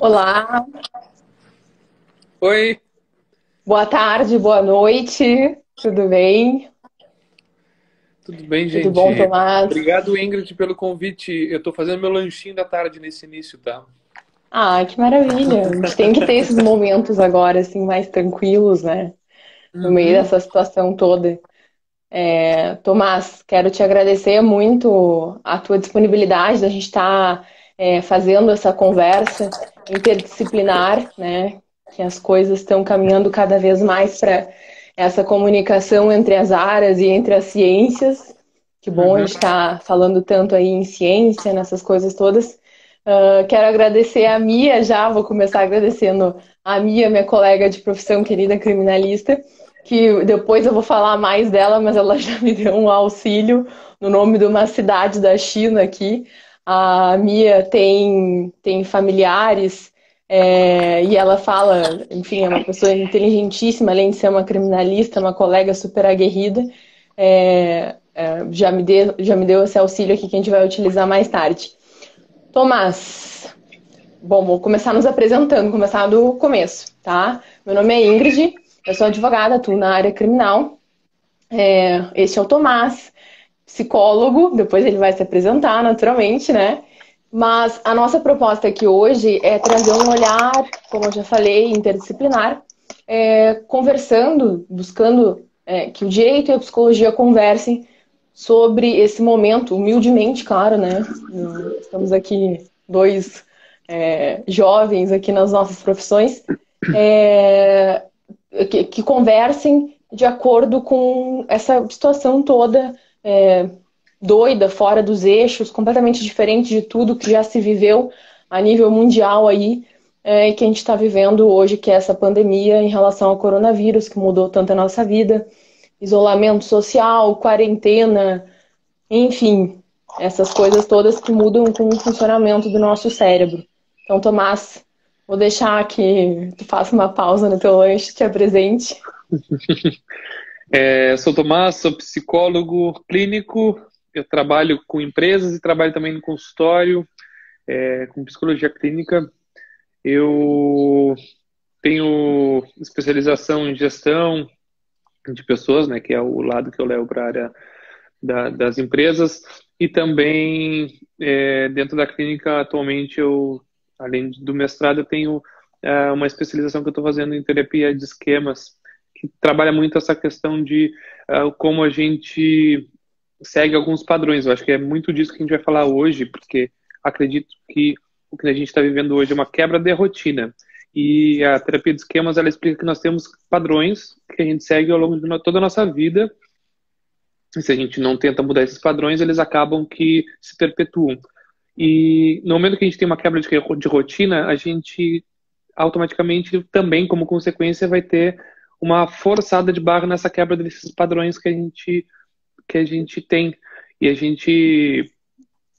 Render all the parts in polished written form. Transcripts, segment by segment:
Olá, Oi, boa tarde, boa noite, tudo bem? tudo bem, Tudo bom, gente? Tomás? Obrigado, Ingrid, pelo convite. Eu tô fazendo meu lanchinho da tarde nesse início, tá? Ah, que maravilha! A gente tem que ter esses momentos agora, assim, mais tranquilos, né? No meio Uhum. dessa situação toda. Tomás, quero te agradecer muito a tua disponibilidade da gente estar fazendo essa conversa interdisciplinar, né? Que as coisas estão caminhando cada vez mais para essa comunicação entre as áreas e entre as ciências. Que bom a Uhum. gente estar falando tanto aí em ciência, nessas coisas todas. Quero agradecer a Mia já, vou começar agradecendo a Mia, minha colega de profissão querida criminalista, que depois eu vou falar mais dela, mas ela já me deu um auxílio no nome de uma cidade da China aqui. A Mia tem familiares e ela fala, enfim, é uma pessoa inteligentíssima, além de ser uma criminalista, uma colega super aguerrida. Já me deu esse auxílio aqui que a gente vai utilizar mais tarde. Tomás, bom, vou começar nos apresentando, começar do começo, tá? Meu nome é Ingrid, eu sou advogada, atuo na área criminal. Este é o Tomás, psicólogo, depois ele vai se apresentar naturalmente, né? Mas a nossa proposta aqui hoje é trazer um olhar, como eu já falei, interdisciplinar, conversando, buscando que o direito e a psicologia conversem sobre esse momento, humildemente, claro, né? Estamos aqui dois jovens aqui nas nossas profissões, é, que conversem de acordo com essa situação toda doida, fora dos eixos, completamente diferente de tudo que já se viveu a nível mundial aí, e que a gente está vivendo hoje, que é essa pandemia em relação ao coronavírus, que mudou tanto a nossa vida, isolamento social, quarentena, enfim, essas coisas todas que mudam com o funcionamento do nosso cérebro. Então, Tomás, vou deixar que tu faça uma pausa no teu lanche, te apresente. Sou Tomás, sou psicólogo clínico. Eu trabalho com empresas e trabalho também no consultório, com psicologia clínica. Eu tenho especialização em gestão de pessoas, né, que é o lado que eu levo para a área das empresas. E também, dentro da clínica, atualmente, além do mestrado, eu tenho uma especialização que eu estou fazendo em terapia de esquemas, que trabalha muito essa questão de como a gente segue alguns padrões. Eu acho que é muito disso que a gente vai falar hoje, porque acredito que o que a gente está vivendo hoje é uma quebra de rotina. E a terapia de esquemas, ela explica que nós temos padrões que a gente segue ao longo de toda a nossa vida, e se a gente não tenta mudar esses padrões, eles acabam que se perpetuam. E no momento que a gente tem uma quebra de rotina, a gente automaticamente também, como consequência, vai ter uma forçada de barra nessa quebra desses padrões que a gente tem. E a gente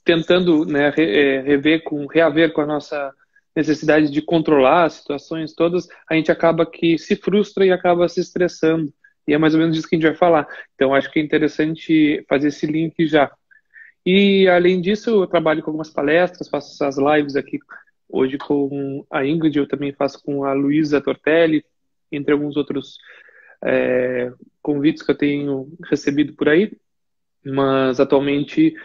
tentando, né, reaver com a nossa necessidade de controlar as situações todas, a gente acaba que se frustra e acaba se estressando. E é mais ou menos disso que a gente vai falar. Então, acho que é interessante fazer esse link já. E, além disso, eu trabalho com algumas palestras, faço essas lives aqui hoje com a Ingrid, eu também faço com a Luísa Tortelli, entre alguns outros convites que eu tenho recebido por aí. Mas, atualmente,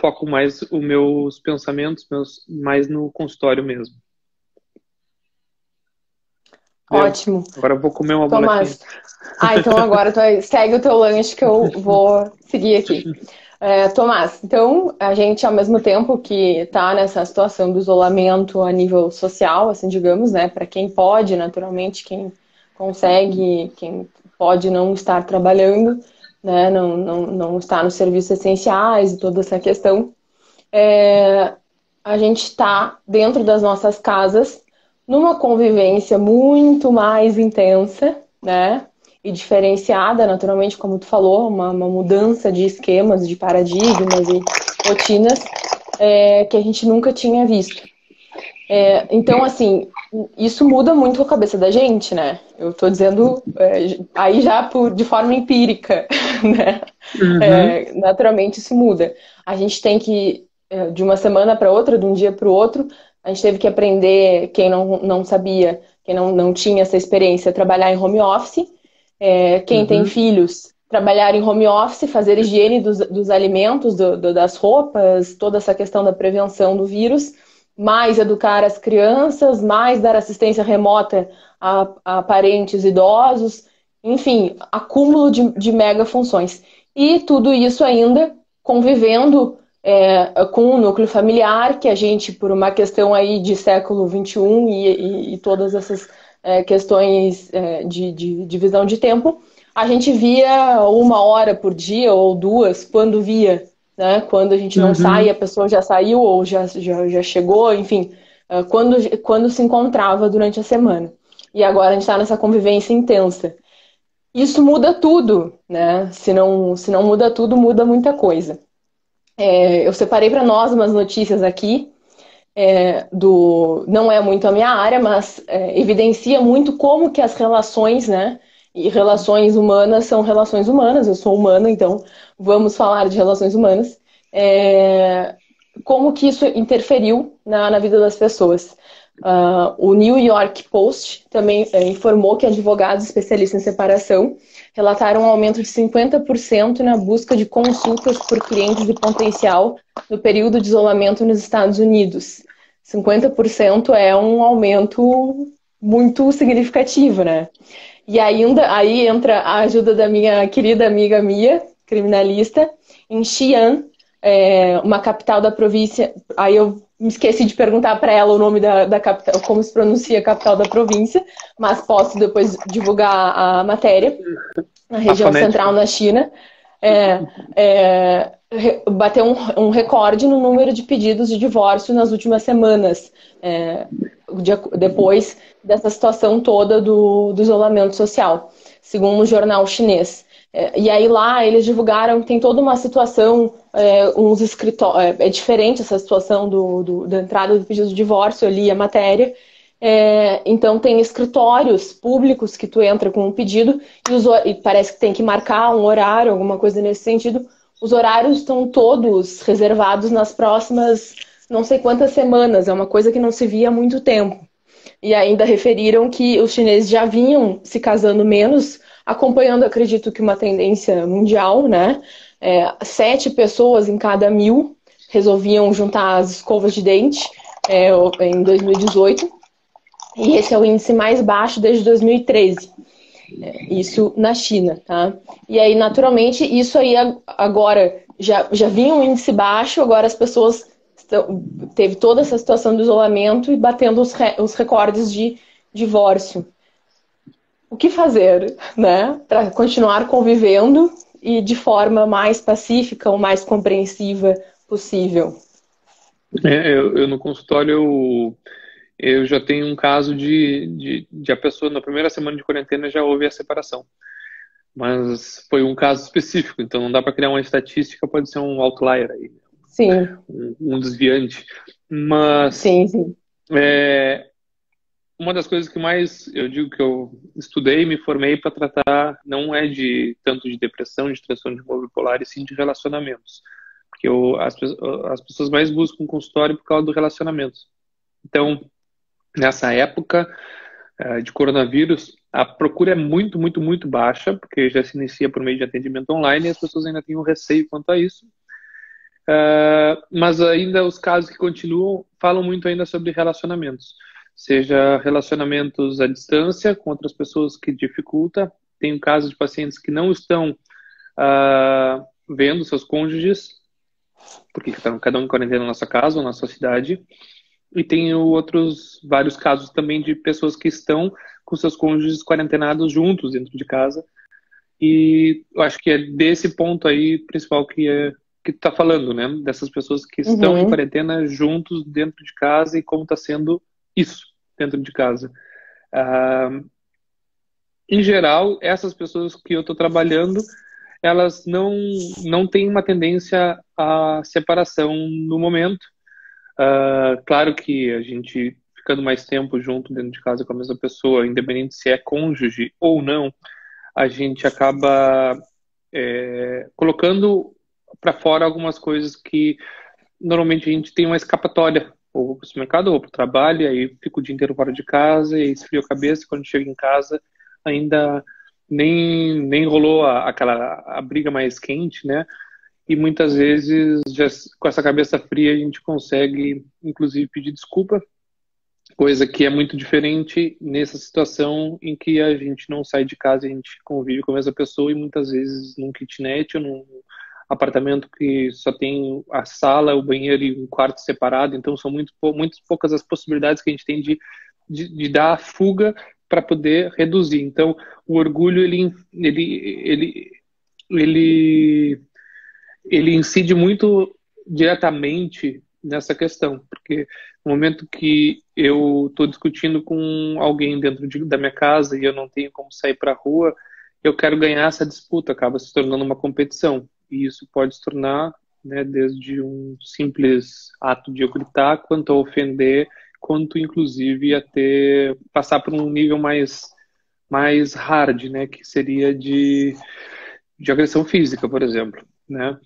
foco mais os meus pensamentos mais no consultório mesmo. Entendeu? Ótimo. Agora eu vou comer uma bolachinha. Tomás, então agora segue o teu lanche que eu vou seguir aqui. Tomás, então a gente, ao mesmo tempo que está nessa situação do isolamento a nível social, assim, digamos, né, para quem pode, naturalmente, quem consegue, quem pode não estar trabalhando, né, não estar nos serviços essenciais e toda essa questão, a gente está dentro das nossas casas numa convivência muito mais intensa, né? E diferenciada, naturalmente, como tu falou, uma mudança de esquemas, de paradigmas e rotinas que a gente nunca tinha visto. Então, assim, isso muda muito a cabeça da gente, né? Eu tô dizendo aí já de forma empírica, né? Uhum. Naturalmente isso muda. A gente tem que, de uma semana para outra, de um dia para o outro, A gente teve que aprender, quem não sabia, quem não tinha essa experiência, a trabalhar em home office. Quem tem Uhum. filhos, trabalhar em home office, fazer higiene dos alimentos, das roupas, toda essa questão da prevenção do vírus, mais educar as crianças, mais dar assistência remota a parentes idosos, enfim, acúmulo de mega funções. E tudo isso ainda convivendo com o núcleo familiar, que a gente, por uma questão aí de século XXI e todas essas questões de divisão de tempo, a gente via 1 hora por dia ou 2, quando via, né? Quando a gente não sai, a Uhum. pessoa já saiu ou já chegou, enfim, quando se encontrava durante a semana. E agora a gente está nessa convivência intensa. Isso muda tudo, né? Se não muda tudo, muda muita coisa. Eu separei para nós umas notícias aqui não é muito a minha área, mas evidencia muito como que as relações, né? E relações humanas são relações humanas. Eu sou humana, então vamos falar de relações humanas. Como que isso interferiu na vida das pessoas? O New York Post também informou que advogados especialistas em separação relataram um aumento de 50% na busca de consultas por clientes de potencial no período de isolamento nos Estados Unidos. 50% é um aumento muito significativo, né? E ainda aí entra a ajuda da minha querida amiga Mia, criminalista, em Xi'an, uma capital da província. Aí eu me esqueci de perguntar para ela o nome da capital, como se pronuncia a capital da província, mas posso depois divulgar a matéria. Na A região central fonética. na China, bateu um recorde no número de pedidos de divórcio nas últimas semanas, depois dessa situação toda do isolamento social, segundo o jornal chinês. E aí lá eles divulgaram que tem toda uma situação, uns escritórios. É diferente essa situação da entrada do pedido de divórcio, eu li a matéria. Então tem escritórios públicos que tu entra com um pedido e parece que tem que marcar um horário, alguma coisa nesse sentido. Os horários estão todos reservados nas próximas não sei quantas semanas, é uma coisa que não se via há muito tempo. E ainda referiram que os chineses já vinham se casando menos, acompanhando, acredito que uma tendência mundial, né? 7 pessoas em cada 1.000 resolviam juntar as escovas de dente em 2018. E esse é o índice mais baixo desde 2013. Isso na China, tá? E aí, naturalmente, isso aí agora já vinha um índice baixo, agora as pessoas teve toda essa situação do isolamento e batendo os recordes de divórcio. O que fazer, né? Para continuar convivendo e de forma mais pacífica ou mais compreensiva possível. Eu no consultório eu já tenho um caso de a pessoa na primeira semana de quarentena já houve a separação. Mas foi um caso específico, então não dá para criar uma estatística, pode ser um outlier aí, Sim, um desviante. Mas sim, sim. uma das coisas que mais eu digo que eu estudei e me formei para tratar não é de tanto de depressão, de transtorno de humor bipolar, e sim de relacionamentos. Porque as pessoas mais buscam consultório por causa do relacionamento. Então, nessa época de coronavírus, a procura é muito, muito, muito baixa, porque já se inicia por meio de atendimento online e as pessoas ainda têm um receio quanto a isso. Mas ainda os casos que continuam falam muito ainda sobre relacionamentos, seja relacionamentos à distância com outras pessoas que dificulta. Tem casos de pacientes que não estão vendo seus cônjuges, porque estão cada um em quarentena na sua casa ou na sua cidade. E tem outros vários casos também de pessoas que estão com seus cônjuges quarentenados juntos dentro de casa. E eu acho que é desse ponto aí principal que tu tá falando, né? Dessas pessoas que estão em Uhum. quarentena juntos dentro de casa e como está sendo isso dentro de casa. Ah, em geral, essas pessoas que eu estou trabalhando, elas não têm uma tendência à separação no momento. Claro que a gente ficando mais tempo junto dentro de casa com a mesma pessoa, independente se é cônjuge ou não, a gente acaba colocando para fora algumas coisas que normalmente a gente tem uma escapatória ou vou para o supermercado, ou para o trabalho, e aí fico o dia inteiro fora de casa, e esfrio a cabeça, e quando chego em casa, ainda nem rolou a briga mais quente, né? E muitas vezes, já, com essa cabeça fria, a gente consegue, inclusive, pedir desculpa, coisa que é muito diferente nessa situação em que a gente não sai de casa, a gente convive com essa pessoa e muitas vezes num kitnet ou num apartamento que só tem a sala, o banheiro e um quarto separado, então são muito poucas as possibilidades que a gente tem de dar a fuga para poder reduzir. Então, o orgulho, ele, ele incide muito diretamente nessa questão, porque no momento que eu estou discutindo com alguém dentro da minha casa e eu não tenho como sair para a rua, eu quero ganhar essa disputa, acaba se tornando uma competição. E isso pode se tornar, né, desde um simples ato de eu gritar, quanto a ofender, quanto inclusive a passar por um nível mais hard, né, que seria de agressão física, por exemplo, né?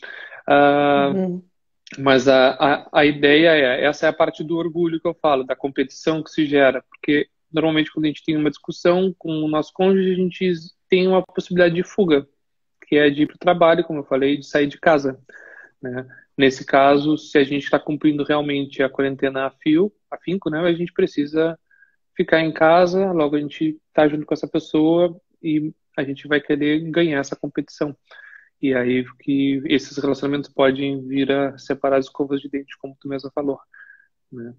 Ah, Uhum. mas a ideia essa é a parte do orgulho que eu falo, da competição que se gera, porque normalmente quando a gente tem uma discussão com o nosso cônjuge, a gente tem uma possibilidade de fuga, que é de ir para o trabalho, como eu falei, de sair de casa, né? Nesse caso, se a gente está cumprindo realmente a quarentena afinco, né, a gente precisa ficar em casa, logo a gente está junto com essa pessoa e a gente vai querer ganhar essa competição. E aí que esses relacionamentos podem vir a separar as escovas de dente, como tu mesmo falou, né?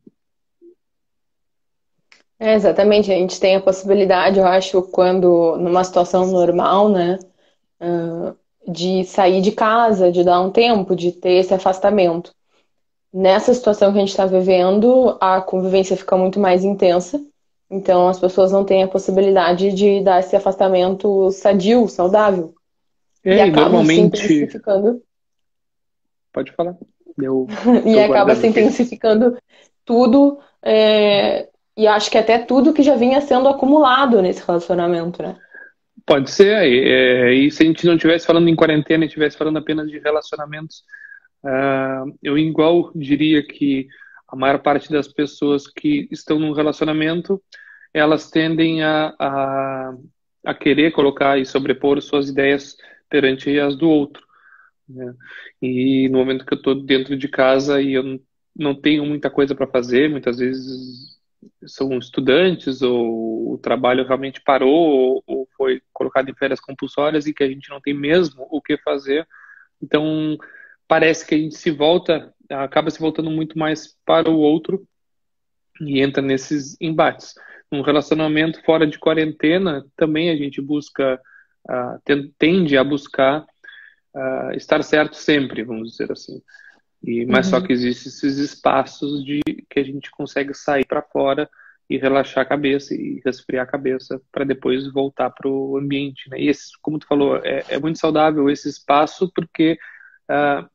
Exatamente, a gente tem a possibilidade, eu acho, quando numa situação normal, né, de sair de casa, de dar um tempo, de ter esse afastamento. Nessa situação que a gente está vivendo, a convivência fica muito mais intensa, então as pessoas não têm a possibilidade de dar esse afastamento sadio, saudável, e E acaba se normalmente, intensificando, pode falar, eu e estou acaba guardando se aqui. intensificando tudo, e acho que até tudo que já vinha sendo acumulado nesse relacionamento, né? Pode ser, e se a gente não estivesse falando em quarentena e estivesse falando apenas de relacionamentos, eu igual diria que a maior parte das pessoas que estão num relacionamento, elas tendem a querer colocar e sobrepor suas ideias perante as do outro, né? E no momento que eu estou dentro de casa e eu não tenho muita coisa para fazer, muitas vezes são estudantes ou o trabalho realmente parou ou foi colocado em férias compulsórias e que a gente não tem mesmo o que fazer. Então, parece que a gente acaba se voltando muito mais para o outro e entra nesses embates. Um relacionamento fora de quarentena, também a gente busca, tende a buscar estar certo sempre, vamos dizer assim. Mas só que Uhum. existem esses espaços que a gente consegue sair para fora e relaxar a cabeça e resfriar a cabeça para depois voltar para o ambiente, né? E esse, como tu falou, é muito saudável esse espaço porque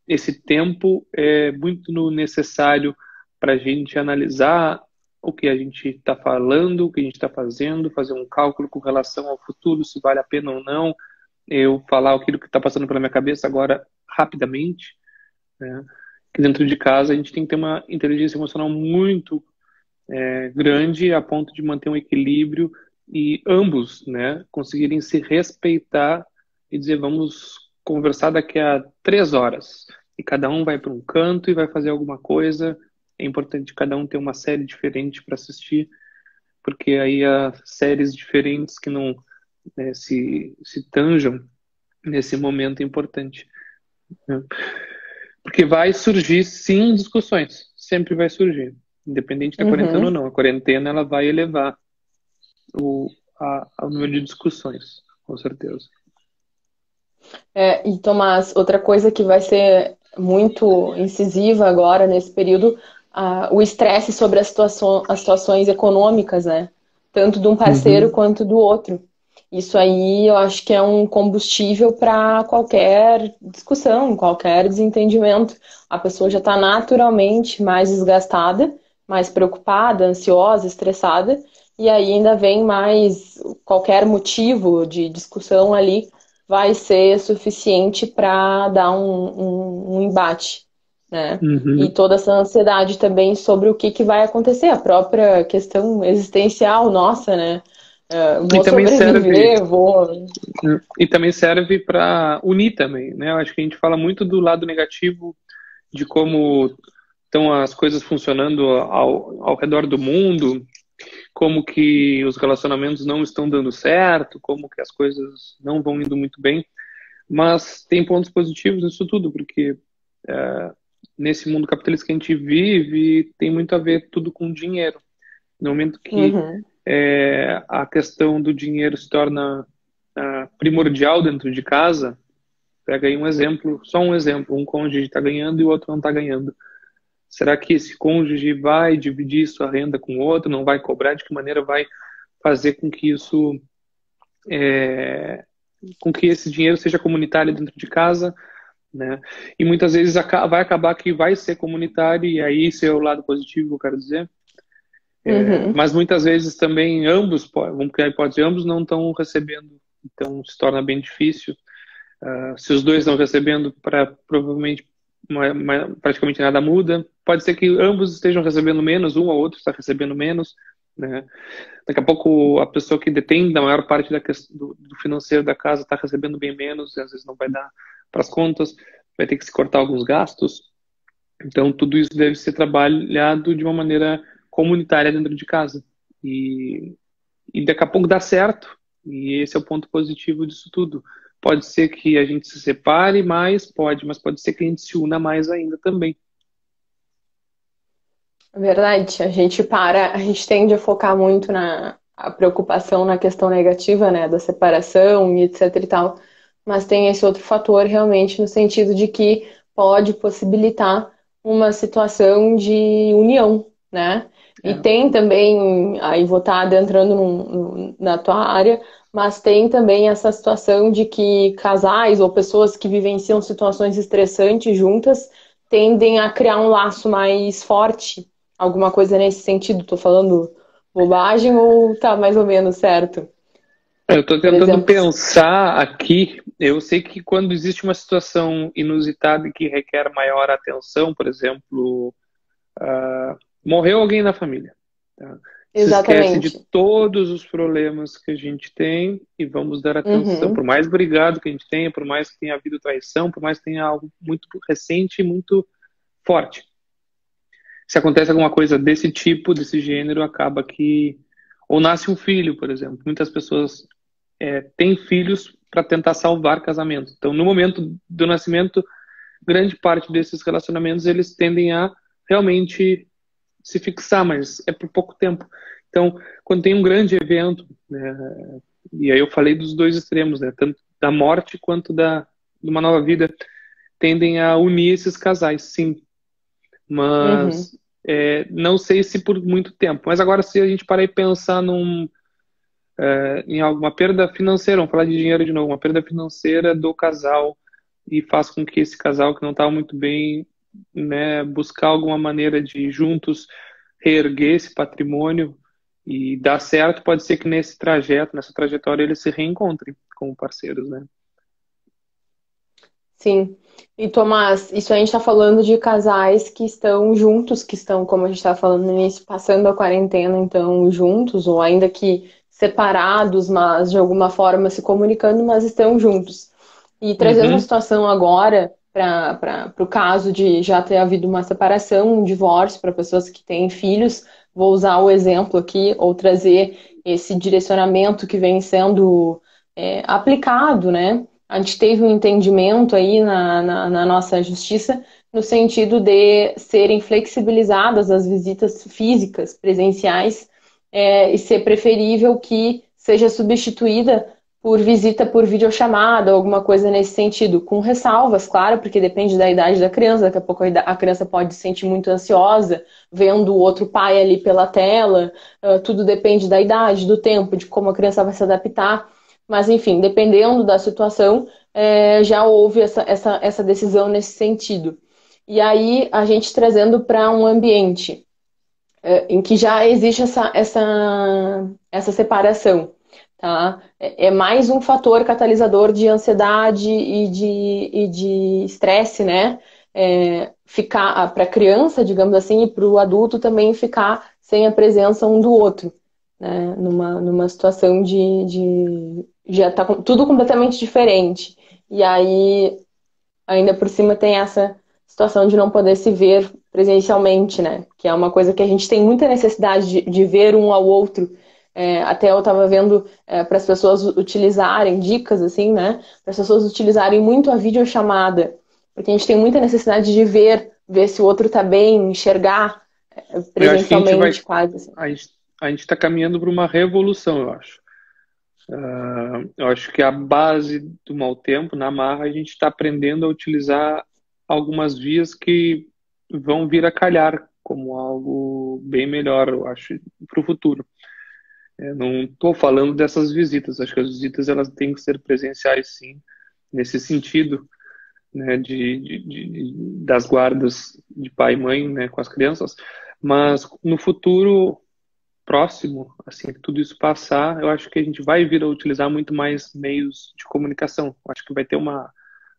esse tempo é muito necessário para a gente analisar o que a gente está falando, o que a gente está fazendo, fazer um cálculo com relação ao futuro, se vale a pena ou não, eu falar aquilo que está passando pela minha cabeça agora rapidamente, né? Que dentro de casa a gente tem que ter uma inteligência emocional muito grande a ponto de manter um equilíbrio e ambos, né, conseguirem se respeitar e dizer vamos conversar daqui a 3 horas e cada um vai para um canto e vai fazer alguma coisa. É importante cada um ter uma série diferente para assistir, porque aí há séries diferentes que não, né, se tanjam nesse momento importante, né? Porque vai surgir, sim, discussões. Sempre vai surgir. Independente da quarentena ou Uhum. não. A quarentena, ela vai elevar o, ao número de discussões, com certeza. E Tomás, outra coisa que vai ser muito incisiva agora nesse período, o estresse sobre as situações econômicas, né? Tanto de um parceiro Uhum. quanto do outro. Isso aí eu acho que é um combustível para qualquer discussão, qualquer desentendimento. A pessoa já está naturalmente mais desgastada, mais preocupada, ansiosa, estressada, e aí ainda vem mais qualquer motivo de discussão ali vai ser suficiente para dar um embate. né? E Uhum. toda essa ansiedade também sobre o que vai acontecer, a própria questão existencial nossa, né? E Vou também serve, sobreviver, vou. e também serve para unir também, né? Eu acho que a gente fala muito do lado negativo de como estão as coisas funcionando ao redor do mundo, como que os relacionamentos não estão dando certo, como que as coisas não vão indo muito bem, mas tem pontos positivos nisso tudo, porque nesse mundo capitalista que a gente vive, tem muito a ver tudo com dinheiro. No momento que Uhum, a questão do dinheiro se torna primordial dentro de casa, pega aí um exemplo, só um exemplo, um cônjuge está ganhando e o outro não está ganhando. Será que esse cônjuge vai dividir sua renda com o outro, não vai cobrar? De que maneira vai fazer com que isso, com que esse dinheiro seja comunitário dentro de casa, né? E muitas vezes vai acabar que vai ser comunitário e aí esse é o lado positivo que eu quero dizer. uhum. Mas muitas vezes também ambos, vamos criar a hipótese, ambos não estão recebendo, então se torna bem difícil. Se os dois estão recebendo, provavelmente praticamente nada muda. Pode ser que ambos estejam recebendo menos, um ou outro está recebendo menos, né? Daqui a pouco a pessoa que detém da maior parte do financeiro da casa está recebendo bem menos, e às vezes não vai dar para as contas, vai ter que se cortar alguns gastos. Então tudo isso deve ser trabalhado de uma maneira comunitária dentro de casa. E, e daqui a pouco dá certo, e esse é o ponto positivo disso tudo. Pode ser que a gente se separe mais, pode, mas pode ser que a gente se una mais ainda também. Verdade, a gente tende a focar muito na a preocupação na questão negativa, né, da separação e etc e tal, mas tem esse outro fator realmente no sentido de que pode possibilitar uma situação de união, né? E É. tem também, aí vou estar adentrando na tua área, mas tem também essa situação de que casais ou pessoas que vivenciam situações estressantes juntas tendem a criar um laço mais forte. Alguma coisa nesse sentido? Tô falando bobagem ou tá mais ou menos certo? Eu estou Por tentando exemplo, pensar aqui. Eu sei que quando existe uma situação inusitada e que requer maior atenção, por exemplo, morreu alguém na família, tá? Se esquece de exatamente. todos os problemas que a gente tem e vamos dar atenção. Por Uhum, mais brigado que a gente tenha, por mais que tenha havido traição, por mais que tenha algo muito recente e muito forte. Se acontece alguma coisa desse tipo, desse gênero, acaba que. Ou nasce um filho, por exemplo. Muitas pessoas têm filhos para tentar salvar casamento. Então, no momento do nascimento, grande parte desses relacionamentos eles tendem a realmente se fixar, mas é por pouco tempo. Então, quando tem um grande evento, né, e aí eu falei dos dois extremos, né, tanto da morte quanto de uma nova vida, tendem a unir esses casais, sim. uhum. Mas não sei se por muito tempo. Mas agora, se a gente parar e pensar em alguma perda financeira, vamos falar de dinheiro de novo, uma perda financeira do casal e faz com que esse casal que não estava muito bem, né, buscar alguma maneira de juntos reerguer esse patrimônio e dar certo, pode ser que nesse trajeto, nessa trajetória, eles se reencontrem como parceiros, né? Sim. E Tomás, isso a gente está falando de casais que estão juntos, que estão, como a gente estava falando no início, passando a quarentena, então juntos, ou ainda que separados, mas de alguma forma se comunicando, mas estão juntos. E trazendo uma Uhum. situação agora para o caso de já ter havido uma separação, um divórcio para pessoas que têm filhos, vou usar o exemplo aqui, ou trazer esse direcionamento que vem sendo aplicado, né? A gente teve um entendimento aí na nossa justiça no sentido de serem flexibilizadas as visitas físicas, presenciais, e ser preferível que seja substituída por visita por videochamada, alguma coisa nesse sentido, com ressalvas, claro, porque depende da idade da criança, daqui a pouco a criança pode se sentir muito ansiosa, vendo o outro pai ali pela tela, tudo depende da idade, do tempo, de como a criança vai se adaptar. Mas, enfim, dependendo da situação, já houve essa decisão nesse sentido. E aí, a gente trazendo para um ambiente em que já existe essa separação, tá? É mais um fator catalisador de ansiedade e de estresse, né? ficar para a criança, digamos assim, e para o adulto também ficar sem a presença um do outro, né? Numa situação de já tá tudo completamente diferente. E aí, ainda por cima, tem essa situação de não poder se ver presencialmente, né? Que é uma coisa que a gente tem muita necessidade de ver um ao outro. Até eu estava vendo para as pessoas utilizarem dicas assim, né? Para as pessoas utilizarem muito a videochamada, porque a gente tem muita necessidade de ver se o outro está bem, enxergar Eu acho que a gente vai, presencialmente quase. Assim. a gente está caminhando para uma revolução, eu acho. Eu acho que a base do mau tempo, na marra, a gente está aprendendo a utilizar algumas vias que vão vir a calhar como algo bem melhor, eu acho, para o futuro. Não estou falando dessas visitas, acho que as visitas elas têm que ser presenciais, sim, nesse sentido, né, das guardas de pai e mãe, né, com as crianças, mas no futuro próximo, assim que tudo isso passar, eu acho que a gente vai vir a utilizar muito mais meios de comunicação. Eu acho que vai ter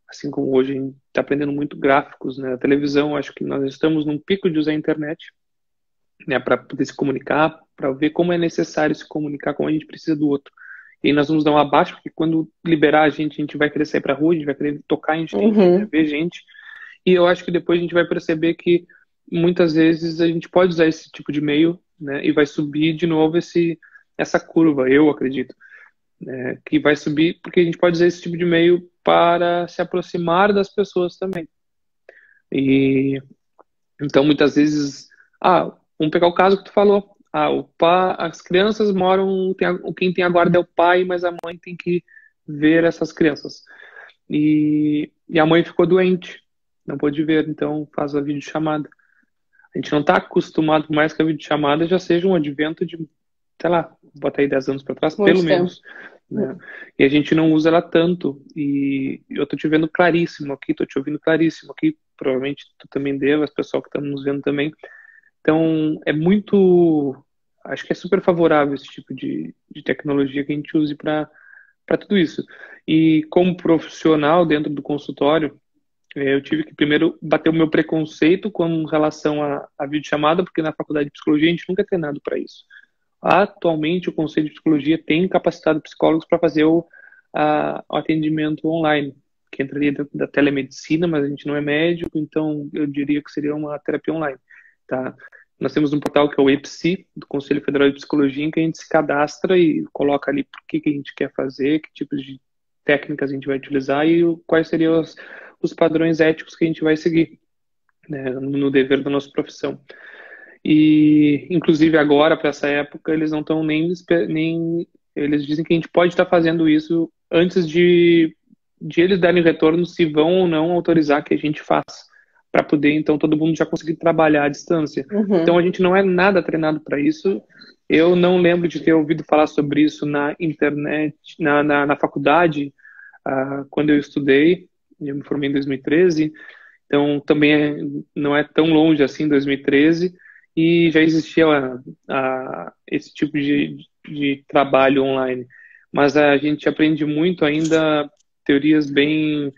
assim como hoje a gente está aprendendo muito gráficos, né, a televisão, eu acho que nós estamos num pico de usar a internet, né, para poder se comunicar, para ver como é necessário se comunicar, como a gente precisa do outro. E aí nós vamos dar um abaixo, porque quando liberar a gente vai querer sair para a rua, a gente vai querer tocar, a gente tem que ver gente. E eu acho que depois a gente vai perceber que muitas vezes a gente pode usar esse tipo de meio, né, e vai subir de novo essa curva, eu acredito, né, que vai subir porque a gente pode usar esse tipo de meio para se aproximar das pessoas também. E então muitas vezes, vamos pegar o caso que tu falou. As crianças moram, quem tem a guarda é o pai, mas a mãe tem que ver essas crianças. E a mãe ficou doente, não pôde ver, então faz a videochamada. A gente não está acostumado mais que a videochamada já seja um advento de, sei lá, bota aí 10 anos para trás, Muito pelo tempo. menos. Né? E a gente não usa ela tanto. E eu tô te vendo claríssimo aqui, tô te ouvindo claríssimo aqui. Provavelmente tu também deva, as pessoas que estão nos vendo também. Então, acho que é super favorável esse tipo de tecnologia que a gente use para tudo isso. E como profissional dentro do consultório, eu tive que primeiro bater o meu preconceito com relação à videochamada, porque na faculdade de psicologia a gente nunca é treinado para isso. Atualmente, o Conselho de Psicologia tem capacitado psicólogos para fazer o atendimento online, que entraria dentro da telemedicina, mas a gente não é médico, então eu diria que seria uma terapia online. Tá? Nós temos um portal que é o EPSI, do Conselho Federal de Psicologia, em que a gente se cadastra e coloca ali por que a gente quer fazer, que tipos de técnicas a gente vai utilizar e quais seriam os padrões éticos que a gente vai seguir, né, no dever da nossa profissão. E, inclusive, agora, para essa época, eles não estão nem. Eles dizem que a gente pode estar fazendo isso antes de eles darem retorno se vão ou não autorizar que a gente faça, para poder, então, todo mundo já conseguir trabalhar à distância. Então, a gente não é nada treinado para isso. Eu não lembro de ter ouvido falar sobre isso na internet, na faculdade, quando eu estudei. Eu me formei em 2013, então também não é tão longe assim, 2013, e já existia esse tipo de trabalho online. Mas a gente aprende muito ainda teorias bem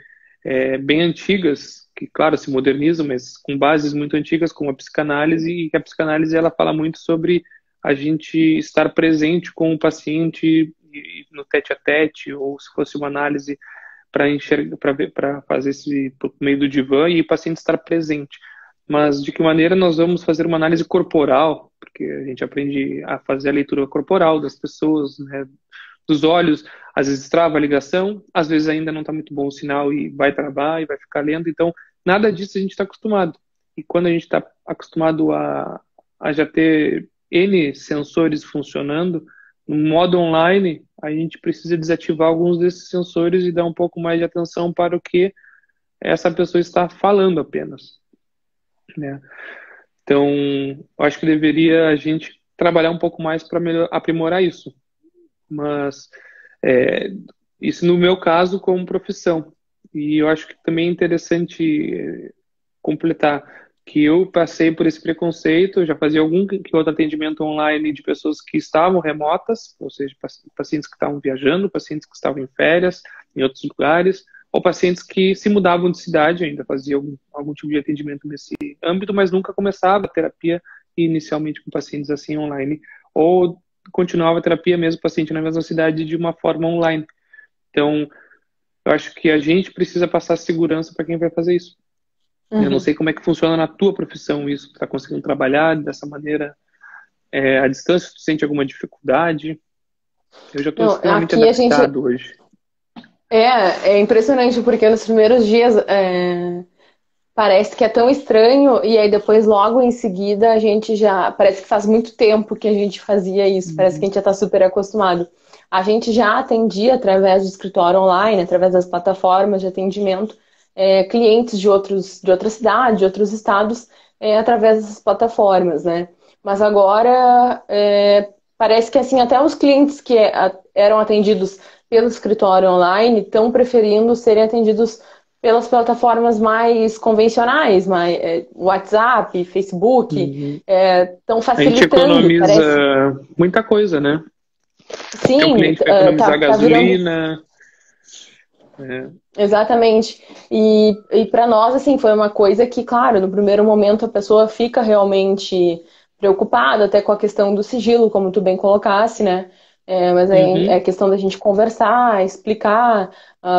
antigas, que, claro, se modernizam, mas com bases muito antigas, como a psicanálise, e que a psicanálise ela fala muito sobre a gente estar presente com o paciente no tete-a-tete, ou se fosse uma análise para enxergar, para fazer esse por meio do divã e o paciente estar presente. Mas de que maneira nós vamos fazer uma análise corporal, porque a gente aprende a fazer a leitura corporal das pessoas, né, dos olhos, às vezes trava a ligação, às vezes ainda não está muito bom o sinal e vai travar e vai ficar lento, então nada disso a gente está acostumado. E quando a gente está acostumado a já ter N sensores funcionando, no modo online, a gente precisa desativar alguns desses sensores e dar um pouco mais de atenção para o que essa pessoa está falando apenas, né? Então, eu acho que deveria a gente trabalhar um pouco mais para aprimorar isso. Mas isso no meu caso como profissão. E eu acho que também é interessante completar que eu passei por esse preconceito, eu já fazia algum que outro atendimento online de pessoas que estavam remotas, ou seja, pacientes que estavam viajando, pacientes que estavam em férias, em outros lugares, ou pacientes que se mudavam de cidade, ainda fazia algum tipo de atendimento nesse âmbito, mas nunca começava a terapia inicialmente com pacientes assim online, ou continuava a terapia mesmo paciente na mesma cidade de uma forma online. Então, eu acho que a gente precisa passar segurança para quem vai fazer isso. Eu não Uhum. sei como é que funciona na tua profissão isso, tu tá conseguindo trabalhar dessa maneira à distância, tu sente alguma dificuldade? Eu já estou Não, extremamente aqui a gente adaptado hoje. é impressionante porque nos primeiros dias parece que é tão estranho e aí depois logo em seguida a gente já parece que faz muito tempo que a gente fazia isso, parece que a Uhum. gente já está super acostumado. A gente já atendia através do escritório online, através das plataformas de atendimento, clientes de outras cidades, de outros estados, através dessas plataformas, né? Mas agora parece que assim até os clientes que eram atendidos pelo escritório online estão preferindo serem atendidos pelas plataformas mais convencionais, WhatsApp, Facebook, Uhum. estão A gente facilitando, economiza parece. muita coisa, né? Porque o Sim, cliente vai economizar tá virando. gasolina. É. Exatamente. E para nós, assim, foi uma coisa que, claro, no primeiro momento a pessoa fica realmente preocupada, até com a questão do sigilo, como tu bem colocasse, né? Mas aí é Uhum. questão da gente conversar, explicar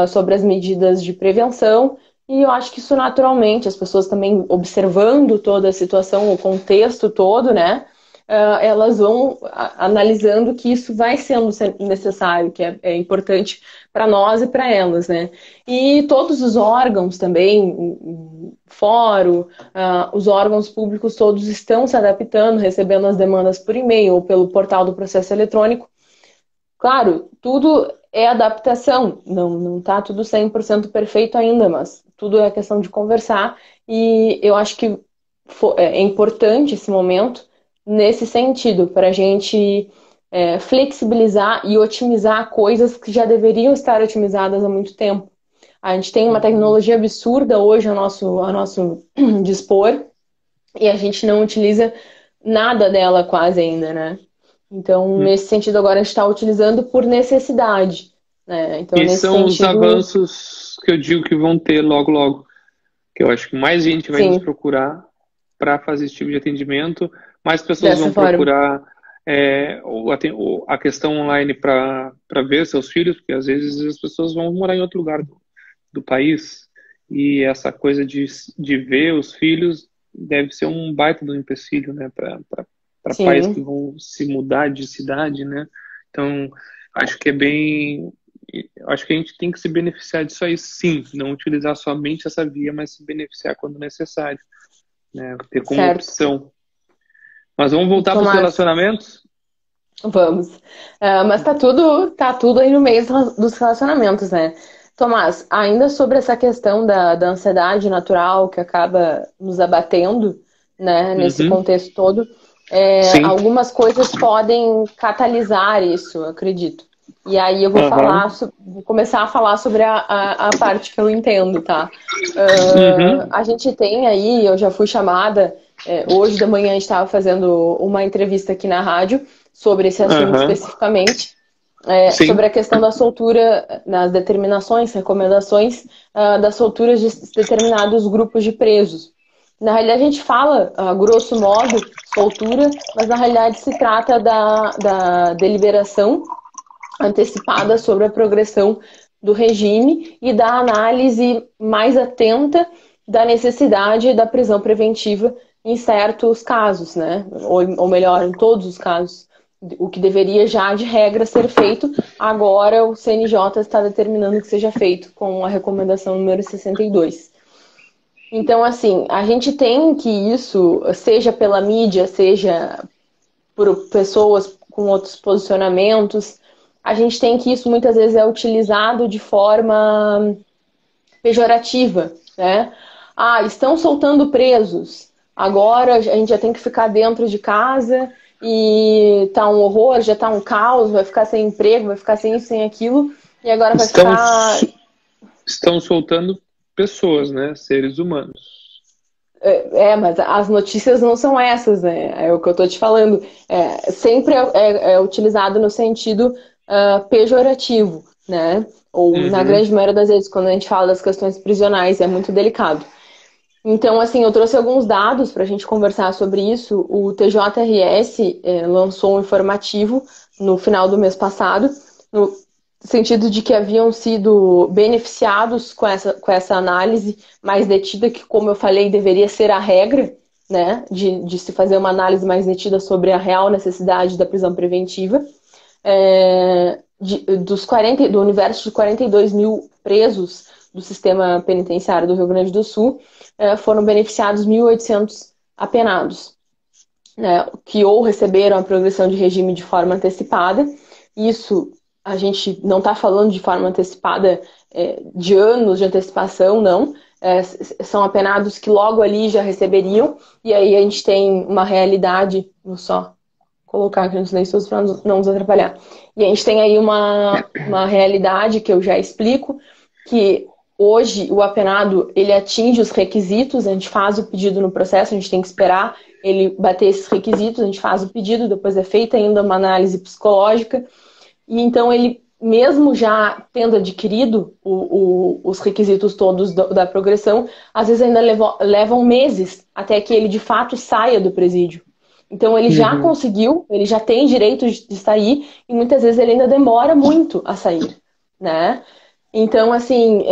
sobre as medidas de prevenção. E eu acho que isso naturalmente, as pessoas também observando toda a situação, o contexto todo, né? Elas vão analisando que isso vai sendo necessário, que é importante para nós e para elas, né? E todos os órgãos também, o fórum, os órgãos públicos todos estão se adaptando, recebendo as demandas por e-mail ou pelo portal do processo eletrônico. Claro, tudo é adaptação, não tá tudo 100% perfeito ainda, mas tudo é questão de conversar e eu acho que é importante esse momento nesse sentido, para a gente flexibilizar e otimizar coisas que já deveriam estar otimizadas há muito tempo. A gente tem uma Uhum. tecnologia absurda hoje ao nosso dispor e a gente não utiliza nada dela quase ainda, né? Então, Uhum. nesse sentido, agora a gente está utilizando por necessidade, né? Então, E nesse são os sentido, avanços que eu digo que vão ter logo, logo. Que eu acho que mais gente vai nos sim, procurar para fazer esse tipo de atendimento, mais pessoas dessa vão forma. procurar a questão online para ver seus filhos, porque às vezes as pessoas vão morar em outro lugar do país e essa coisa de ver os filhos deve ser um baita do empecilho, né, para pais que Sim, vão se mudar de cidade, né? Então, acho que é bem. Acho que a gente tem que se beneficiar disso aí, sim. Não utilizar somente essa via, mas se beneficiar quando necessário, né? Ter como certo. opção. Mas vamos voltar para os Tomás, relacionamentos? vamos. Mas tá tudo aí no meio dos relacionamentos, né? Tomás, ainda sobre essa questão da ansiedade natural que acaba nos abatendo, né, nesse Uhum. contexto todo, Sim. algumas coisas podem catalisar isso, eu acredito. E aí eu vou Aham. vou começar a falar sobre a parte que eu entendo, tá? Uhum. A gente tem aí, eu já fui chamada, hoje de manhã a gente estava fazendo uma entrevista aqui na rádio sobre esse assunto Aham. especificamente, Sim. sobre a questão da soltura, nas determinações, recomendações das solturas de determinados grupos de presos. Na realidade, a gente fala, grosso modo, soltura, mas na realidade se trata da deliberação antecipada sobre a progressão do regime e da análise mais atenta da necessidade da prisão preventiva em certos casos, né? Ou melhor, em todos os casos. O que deveria já de regra ser feito, agora o CNJ está determinando que seja feito com a recomendação número 62. Então, assim, a gente tem que isso, seja pela mídia, seja por pessoas com outros posicionamentos, a gente tem que isso muitas vezes é utilizado de forma pejorativa, né? Ah, estão soltando presos. Agora a gente já tem que ficar dentro de casa e tá um horror, já tá um caos, vai ficar sem emprego, vai ficar sem isso, sem aquilo, e agora vai Estão, ficar. estão soltando pessoas, né? Seres humanos. Mas as notícias não são essas, né? É o que eu tô te falando. Sempre é utilizado no sentido pejorativo, né? Ou na Uhum. grande maioria das vezes, quando a gente fala das questões prisionais, é muito delicado. Então, assim, eu trouxe alguns dados para a gente conversar sobre isso. O TJRS lançou um informativo no final do mês passado, no sentido de que haviam sido beneficiados com essa análise mais detida, que, como eu falei, deveria ser a regra, né, de se fazer uma análise mais detida sobre a real necessidade da prisão preventiva. Do universo de 42 mil presos do sistema penitenciário do Rio Grande do Sul, foram beneficiados 1.800 apenados, né, que ou receberam a progressão de regime de forma antecipada. Isso a gente não está falando de forma antecipada de anos de antecipação, não. São apenados que logo ali já receberiam, e aí a gente tem uma realidade, vou só colocar aqui nos lençóis para não nos atrapalhar. E a gente tem aí uma realidade que eu já explico, que hoje o apenado ele atinge os requisitos, a gente faz o pedido no processo, a gente tem que esperar ele bater esses requisitos, a gente faz o pedido, depois é feita ainda uma análise psicológica, e então ele, mesmo já tendo adquirido os requisitos todos da progressão, às vezes ainda levam meses até que ele de fato saia do presídio. Então ele já conseguiu, ele já tem direito de sair, e muitas vezes ele ainda demora muito a sair, né? Então, assim,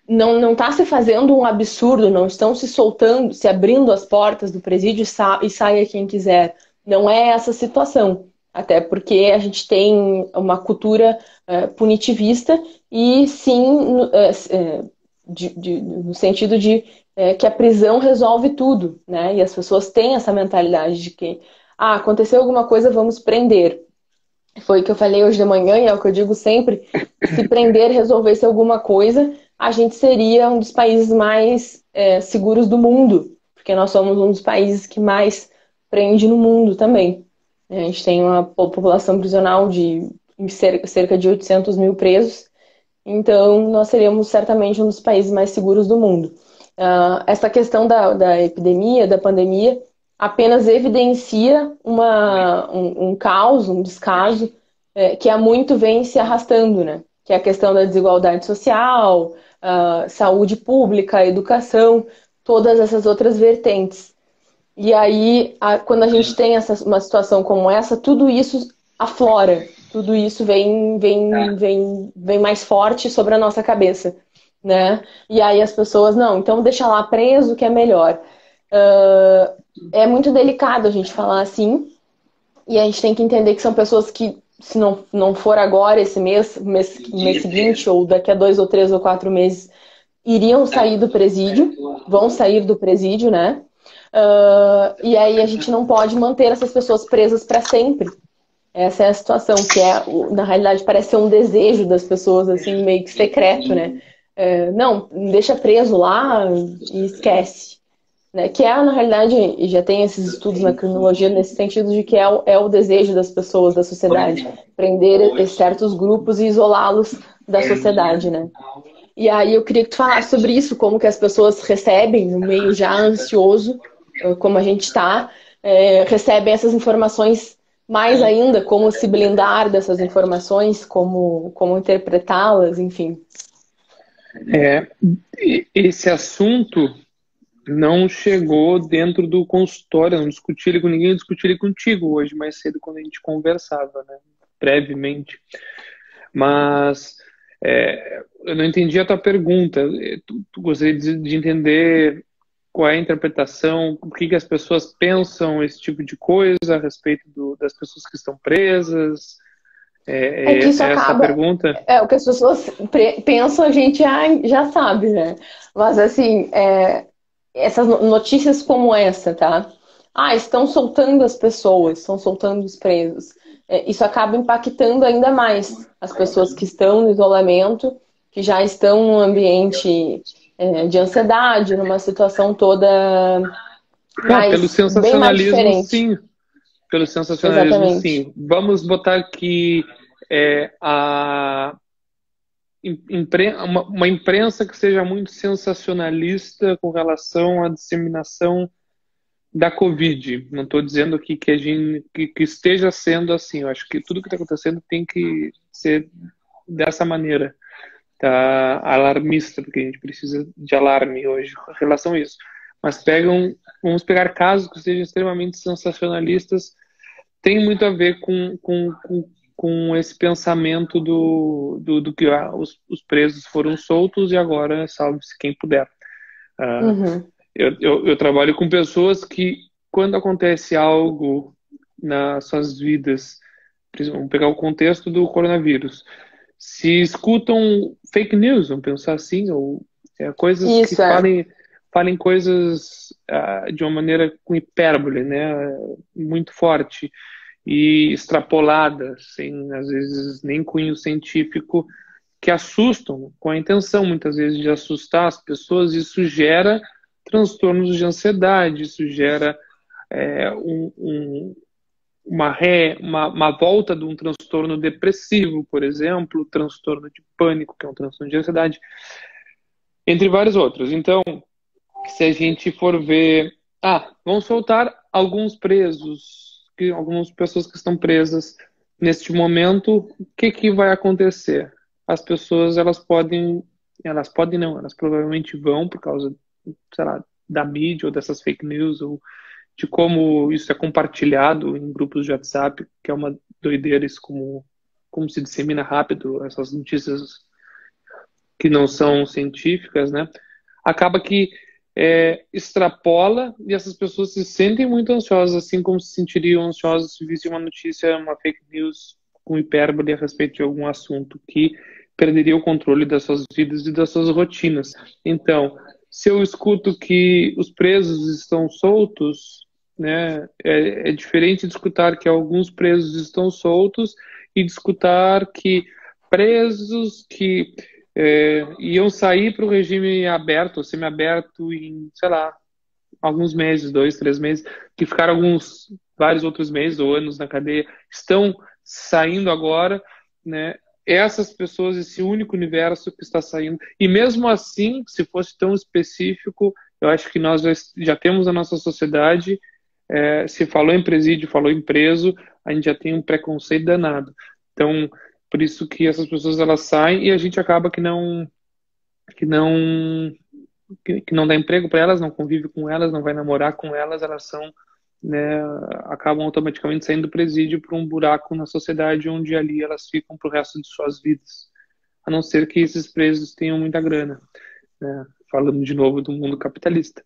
não está se fazendo um absurdo, não estão se soltando, se abrindo as portas do presídio e saia quem quiser. Não é essa situação. Até porque a gente tem uma cultura punitivista e sim no sentido de que a prisão resolve tudo, né? E as pessoas têm essa mentalidade de que aconteceu alguma coisa, vamos prender. Foi o que eu falei hoje de manhã e é o que eu digo sempre, se prender resolvesse alguma coisa, a gente seria um dos países mais seguros do mundo, porque nós somos um dos países que mais prende no mundo também. A gente tem uma população prisional de cerca de 800 mil presos, então nós seríamos certamente um dos países mais seguros do mundo. Essa questão da epidemia, da pandemia, apenas evidencia um caos, um descaso, que há muito vem se arrastando, né? Que é a questão da desigualdade social, saúde pública, educação, todas essas outras vertentes. E aí, quando a gente tem uma situação como essa, tudo isso aflora, tudo isso vem mais forte sobre a nossa cabeça, né? E aí as pessoas, não, então deixa lá preso que é melhor. É muito delicado a gente falar assim, e a gente tem que entender que são pessoas que, se não for agora, esse mês seguinte, ou daqui a 2 ou 3 ou 4 meses, iriam sair do presídio, vão sair do presídio, né? E aí a gente não pode manter essas pessoas presas para sempre. Essa é a situação, que na realidade parece ser um desejo das pessoas, assim, meio que secreto, né? Não, deixa preso lá e esquece. Né? Que na realidade, e já tem esses estudos na criminologia nesse sentido de que é o desejo das pessoas, da sociedade, prender certos grupos e isolá-los da sociedade, né? E aí eu queria que tu falasse sobre isso, como que as pessoas recebem, no meio já ansioso, como a gente está, recebem essas informações mais ainda, como se blindar dessas informações, como interpretá-las, enfim. Esse assunto não chegou dentro do consultório, eu não discuti ele com ninguém, eu discuti ele contigo hoje mais cedo quando a gente conversava, né? Brevemente. Mas eu não entendi a tua pergunta. Tu gostaria de entender qual é a interpretação, o que as pessoas pensam esse tipo de coisa a respeito das pessoas que estão presas? Que isso essa acaba. pergunta? O que as pessoas pensam, a gente já sabe, né? Mas assim, essas notícias como essa, tá? Estão soltando as pessoas, estão soltando os presos. Isso acaba impactando ainda mais as pessoas que estão no isolamento, que já estão num ambiente de ansiedade, numa situação toda Pelo bem mais sensacionalismo, diferente. sim. Pelo sensacionalismo, Exatamente. sim. Vamos botar que uma imprensa que seja muito sensacionalista com relação à disseminação da Covid. Não estou dizendo aqui que esteja sendo assim. Eu acho que tudo que está acontecendo tem que ser dessa maneira. tá alarmista, porque a gente precisa de alarme hoje em relação a isso. Mas vamos pegar casos que sejam extremamente sensacionalistas, tem muito a ver com esse pensamento do que os presos foram soltos e agora salve-se quem puder. Uhum. Eu trabalho com pessoas que, quando acontece algo nas suas vidas, vamos pegar o contexto do coronavírus, se escutam fake news, vamos pensar assim, ou coisas que Isso é. falem coisas de uma maneira com hipérbole, né, muito forte e extrapolada, sem às vezes nem cunho científico, que assustam, com a intenção muitas vezes de assustar as pessoas. Isso gera transtornos de ansiedade, isso gera uma volta de um transtorno depressivo, por exemplo, transtorno de pânico, que é um transtorno de ansiedade, entre vários outros. Então, se a gente for ver, vão soltar alguns presos, algumas pessoas que estão presas neste momento, o que vai acontecer? As pessoas, elas provavelmente vão, por causa, sei lá, da mídia ou dessas fake news, ou de como isso é compartilhado em grupos de WhatsApp, que é uma doideira isso, como se dissemina rápido essas notícias que não são científicas, né? Acaba que extrapola e essas pessoas se sentem muito ansiosas, assim como se sentiriam ansiosas se vissem uma notícia, uma fake news com hipérbole a respeito de algum assunto, que perderia o controle das suas vidas e das suas rotinas. Então, se eu escuto que os presos estão soltos, né, é diferente de escutar que alguns presos estão soltos e de escutar que presos que iam sair para o regime aberto ou semiaberto em, sei lá, alguns meses, 2, 3 meses, que ficaram vários outros meses ou anos na cadeia, estão saindo agora, né? Essas pessoas, esse único universo que está saindo. E mesmo assim, se fosse tão específico, eu acho que nós já temos na nossa sociedade, se falou em presídio, falou em preso, a gente já tem um preconceito danado. Então, por isso que essas pessoas elas saem e a gente acaba que não dá emprego para elas, não convive com elas, não vai namorar com elas, elas são, né, acabam automaticamente saindo do presídio para um buraco na sociedade onde ali elas ficam para o resto de suas vidas, a não ser que esses presos tenham muita grana, né, falando de novo do mundo capitalista.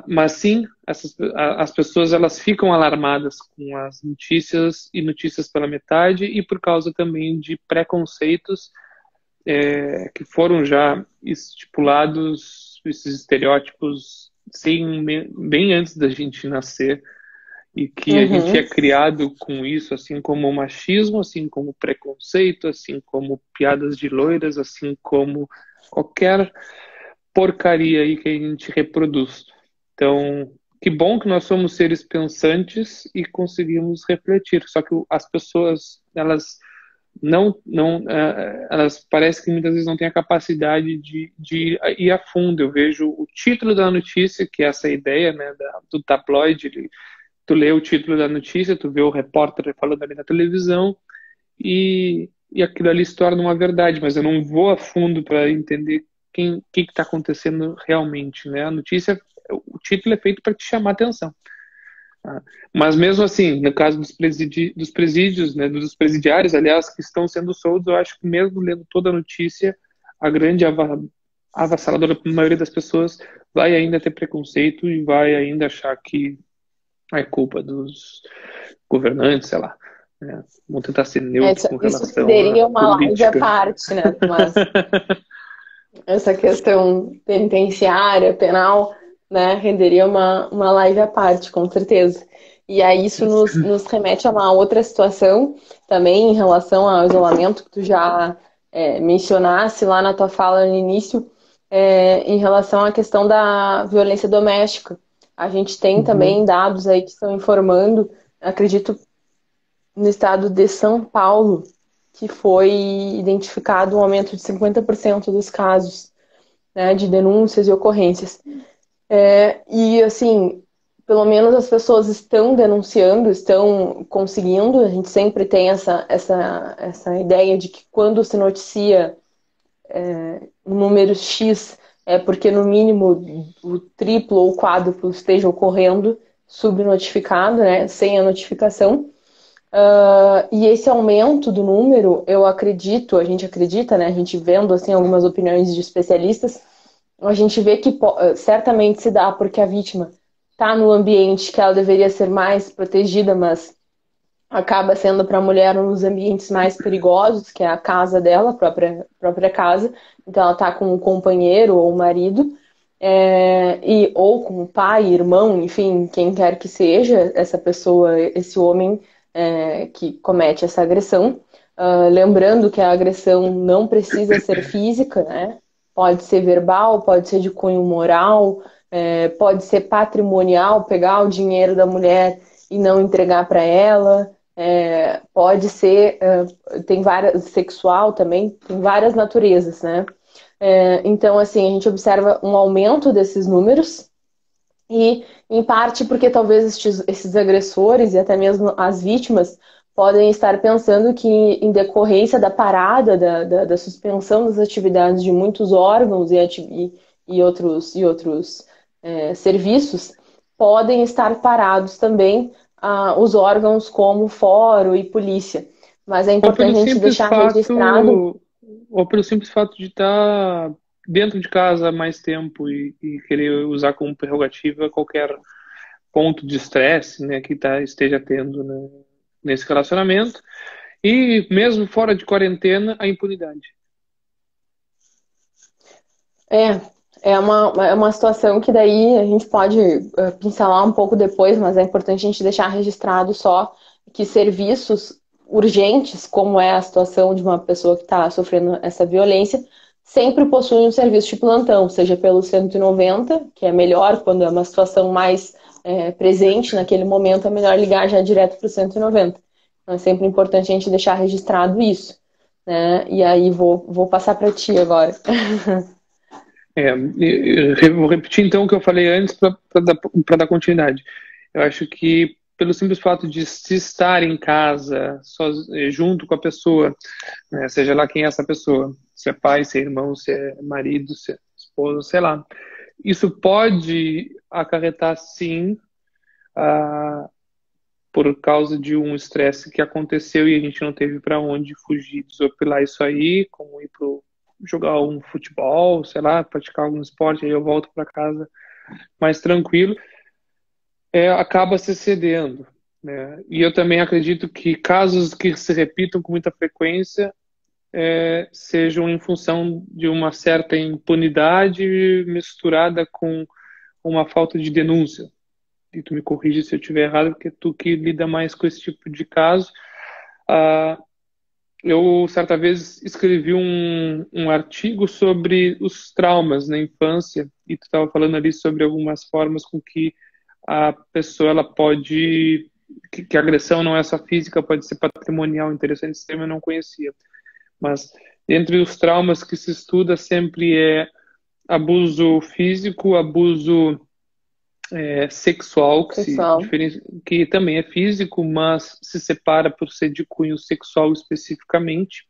Mas sim, as pessoas elas ficam alarmadas com as notícias e notícias pela metade e por causa também de preconceitos que foram já estipulados, esses estereótipos bem antes da gente nascer e que a gente é criado com isso, assim como o machismo, assim como o preconceito, assim como piadas de loiras, assim como qualquer porcaria aí que a gente reproduz. Então, que bom que nós somos seres pensantes e conseguimos refletir. Só que as pessoas, elas elas parecem que muitas vezes não têm a capacidade de ir a fundo. Eu vejo o título da notícia, que é essa ideia, né, do tabloide. Tu lê o título da notícia, tu vê o repórter falando ali na televisão e aquilo ali se torna uma verdade, mas eu não vou a fundo para entender o que está acontecendo realmente, né? A notícia, o título é feito para te chamar a atenção. Mas mesmo assim, no caso dos presídios, né, dos presidiários, aliás, que estão sendo soltos, eu acho que mesmo lendo toda a notícia, a grande avassaladora maioria das pessoas vai ainda ter preconceito e vai ainda achar que é culpa dos governantes, sei lá. Né? Vão tentar ser neutros com Isso relação à seria uma live à política. parte, né, Tomás? Essa questão penitenciária, penal, né, renderia uma live à parte, com certeza. E aí isso nos remete a uma outra situação também em relação ao isolamento que tu já mencionasse lá na tua fala no início, em relação à questão da violência doméstica. A gente tem também dados aí que estão informando, acredito, no estado de São Paulo, que foi identificado um aumento de 50% dos casos, né, de denúncias e ocorrências. E, assim, pelo menos as pessoas estão denunciando, estão conseguindo. A gente sempre tem essa ideia de que quando se noticia um número X, é porque no mínimo o triplo ou quádruplo esteja ocorrendo subnotificado, né, sem a notificação. E esse aumento do número, eu acredito, a gente acredita, né, a gente vendo assim algumas opiniões de especialistas, a gente vê que certamente se dá porque a vítima está no ambiente que ela deveria ser mais protegida, mas acaba sendo para a mulher um dos ambientes mais perigosos, que é a casa dela, a própria casa. Então ela está com um companheiro ou um marido, ou com o pai, irmão, enfim, quem quer que seja essa pessoa, esse homem que comete essa agressão. Lembrando que a agressão não precisa ser física, né? Pode ser verbal, pode ser de cunho moral, pode ser patrimonial, pegar o dinheiro da mulher e não entregar para ela. Pode ser, tem várias, sexual também, tem várias naturezas, né? Então, assim, a gente observa um aumento desses números e, em parte, porque talvez esses agressores e até mesmo as vítimas podem estar pensando que, em decorrência da parada, da suspensão das atividades de muitos órgãos e outros serviços, podem estar parados também os órgãos como fórum e polícia. Mas é Ou pelo importante a gente simples deixar registrado. fato, ou pelo simples fato de estar dentro de casa há mais tempo e querer usar como prerrogativa qualquer ponto de estresse, né, que esteja tendo, né, nesse relacionamento. E mesmo fora de quarentena, a impunidade. É, é uma situação que daí a gente pode pincelar um pouco depois, mas é importante a gente deixar registrado só que serviços urgentes, como é a situação de uma pessoa que está sofrendo essa violência, sempre possuem um serviço de plantão, seja pelo 190, que é melhor quando é uma situação mais presente naquele momento, é melhor ligar já direto para o 190. Então é sempre importante a gente deixar registrado isso, né? E aí vou passar para ti agora. Eu vou repetir então o que eu falei antes para dar continuidade. Eu acho que pelo simples fato de se estar em casa junto com a pessoa, né, seja lá quem é essa pessoa, se é pai, se é irmão, se é marido, se é esposa, sei lá, isso pode acarretar sim, ah, por causa de um estresse que aconteceu e a gente não teve para onde fugir, desopilar isso aí, como ir jogar um futebol, sei lá, praticar algum esporte, aí eu volto para casa mais tranquilo, acaba se cedendo, né? E eu também acredito que casos que se repitam com muita frequência sejam em função de uma certa impunidade misturada com uma falta de denúncia. E tu me corrige se eu estiver errado, porque tu que lida mais com esse tipo de caso. Eu, certa vez, escrevi um artigo sobre os traumas na infância, e tu estava falando ali sobre algumas formas com que a pessoa ela pode... Que a agressão não é só física, pode ser patrimonial. Interessante, esse termo eu não conhecia. Mas entre os traumas que se estuda sempre é abuso físico, abuso sexual, Sexual. que também é físico, mas se separa por ser de cunho sexual especificamente.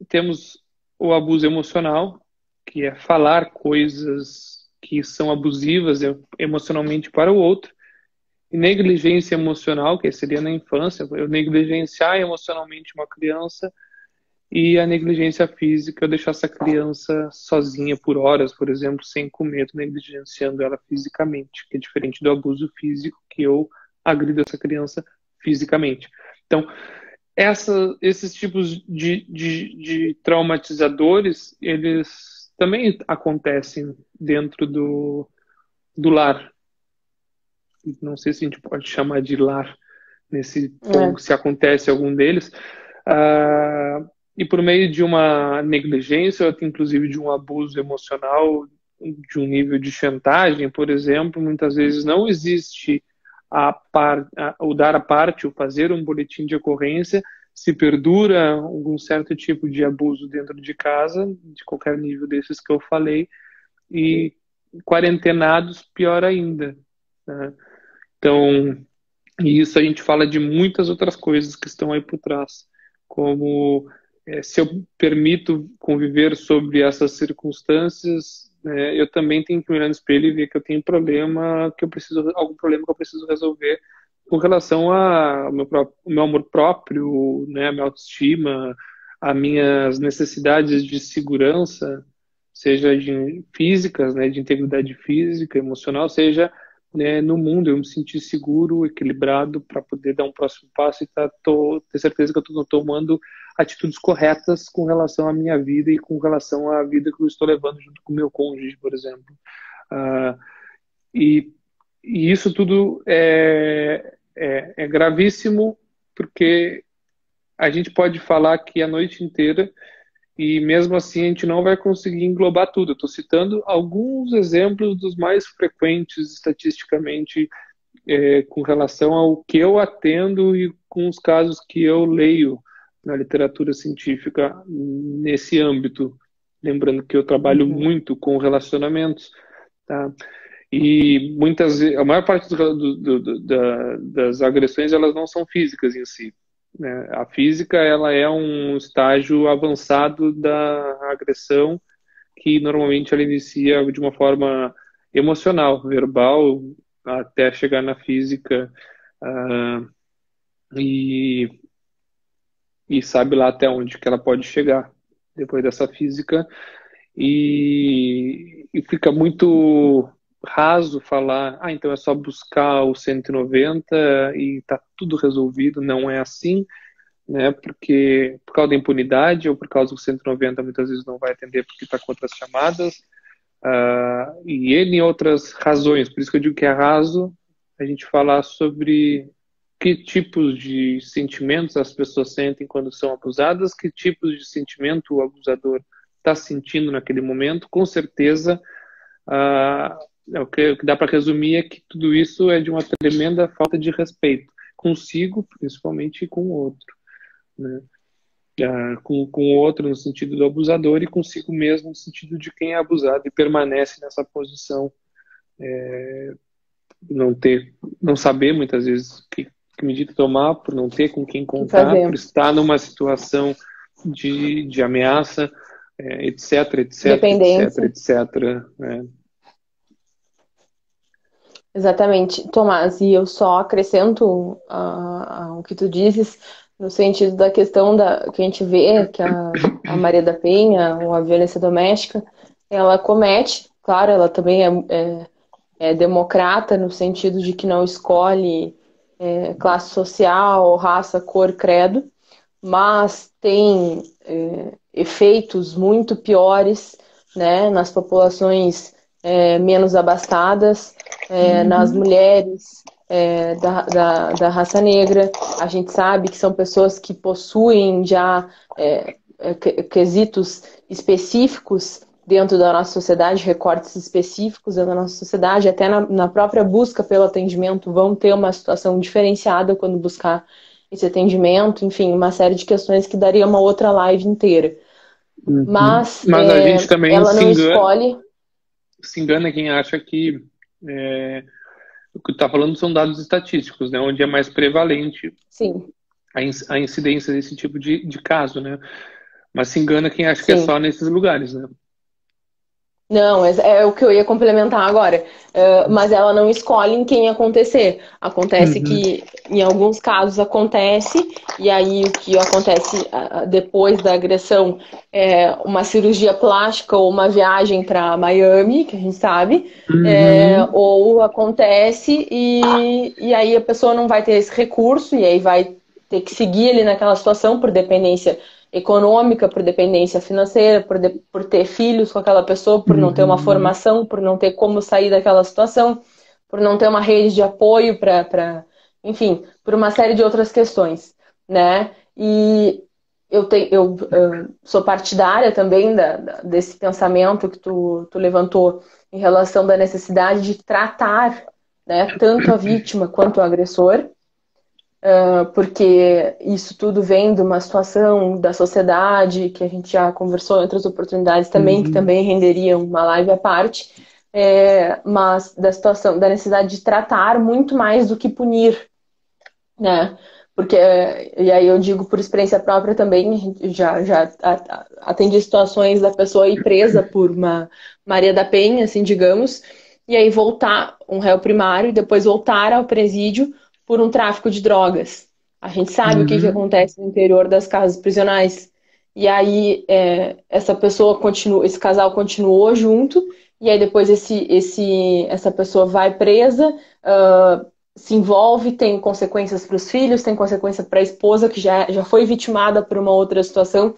Temos o abuso emocional, que é falar coisas que são abusivas emocionalmente para o outro. E negligência emocional, que seria na infância, eu negligenciar emocionalmente uma criança. E a negligência física, eu deixar essa criança sozinha por horas, por exemplo, sem comer, negligenciando ela fisicamente, que é diferente do abuso físico, que eu agrido essa criança fisicamente. Então, esses tipos de traumatizadores, eles também acontecem dentro do lar. Não sei se a gente pode chamar de lar ou se acontece algum deles. E por meio de uma negligência, inclusive de um abuso emocional, de um nível de chantagem, por exemplo, muitas vezes não existe o dar a parte, o fazer um boletim de ocorrência, se perdura algum certo tipo de abuso dentro de casa, de qualquer nível desses que eu falei, e quarentenados, pior ainda, né? Então, e isso a gente fala de muitas outras coisas que estão aí por trás, como se eu permito conviver sobre essas circunstâncias, eu também tenho que me olhar no espelho e ver que eu tenho algum problema que eu preciso resolver com relação ao meu amor próprio, né, a minha autoestima, as minhas necessidades de segurança, seja físicas, né, de integridade física, emocional, seja, né, no mundo, eu me sentir seguro, equilibrado para poder dar um próximo passo e ter certeza que eu estou tomando atitudes corretas com relação à minha vida e com relação à vida que eu estou levando junto com o meu cônjuge, por exemplo. Ah, e, e isso tudo é gravíssimo, porque a gente pode falar aqui a noite inteira e mesmo assim a gente não vai conseguir englobar tudo. Eu estou citando alguns exemplos dos mais frequentes estatisticamente com relação ao que eu atendo e com os casos que eu leio na literatura científica nesse âmbito. Lembrando que eu trabalho muito com relacionamentos, tá? E a maior parte das agressões, elas não são físicas em si, né? A física, ela é um estágio avançado da agressão, que normalmente ela inicia de uma forma emocional, verbal, até chegar na física, uh, e, e sabe lá até onde que ela pode chegar depois dessa física, e fica muito raso falar, então é só buscar o 190 e tá tudo resolvido. Não é assim, né? Porque por causa da impunidade ou por causa do 190 muitas vezes não vai atender porque está com outras chamadas, e N outras razões. Por isso que eu digo que é raso a gente falar sobre que tipos de sentimentos as pessoas sentem quando são abusadas, que tipos de sentimento o abusador está sentindo naquele momento. Com certeza, o que dá para resumir é que tudo isso é de uma tremenda falta de respeito consigo, principalmente, e com o outro, né? Com o outro no sentido do abusador e consigo mesmo no sentido de quem é abusado e permanece nessa posição, não saber muitas vezes que medida tomar, por não ter com quem contar, por estar numa situação de ameaça, etc, etc, Dependência. etc, etc, né? Exatamente, Tomás, e eu só acrescento o que tu dizes, no sentido da questão que a gente vê que a Maria da Penha, ou a violência doméstica, ela comete, claro, ela também é democrata, no sentido de que não escolhe classe social, raça, cor, credo, mas tem efeitos muito piores, né, nas populações menos abastadas, nas mulheres da raça negra. A gente sabe que são pessoas que possuem já quesitos específicos dentro da nossa sociedade, recortes específicos dentro da nossa sociedade, até na própria busca pelo atendimento vão ter uma situação diferenciada quando buscar esse atendimento, enfim, uma série de questões que daria uma outra live inteira. Mas a gente também ela não escolhe. Se engana quem acha que o que está falando são dados estatísticos, né, onde é mais prevalente. Sim. A incidência desse tipo de caso, né? Mas se engana quem acha que é só nesses lugares, né? Não, é o que eu ia complementar agora. Mas ela não escolhe em quem acontecer. Acontece que, em alguns casos, acontece, e aí o que acontece depois da agressão é uma cirurgia plástica ou uma viagem para Miami, que a gente sabe, ou acontece e aí a pessoa não vai ter esse recurso, e aí vai ter que seguir ali naquela situação por dependência econômica, por dependência financeira, por ter filhos com aquela pessoa, por não ter uma formação, por não ter como sair daquela situação, por não ter uma rede de apoio enfim, por uma série de outras questões, né? E eu sou partidária também desse pensamento que tu levantou em relação da necessidade de tratar, né, tanto a vítima quanto o agressor, porque isso tudo vem de uma situação da sociedade que a gente já conversou em outras oportunidades também, que também renderia uma live à parte, mas da situação, da necessidade de tratar muito mais do que punir, né? Porque, e aí eu digo por experiência própria também, a gente já atendi situações da pessoa ir presa por uma Maria da Penha, assim, digamos, e aí voltar, um réu primário, e depois voltar ao presídio por um tráfico de drogas. A gente sabe o que Uhum. acontece no interior das casas prisionais. E aí essa pessoa continua, esse casal continuou junto, e aí depois essa pessoa vai presa, se envolve, tem consequências para os filhos, tem consequência para a esposa que já foi vitimada por uma outra situação.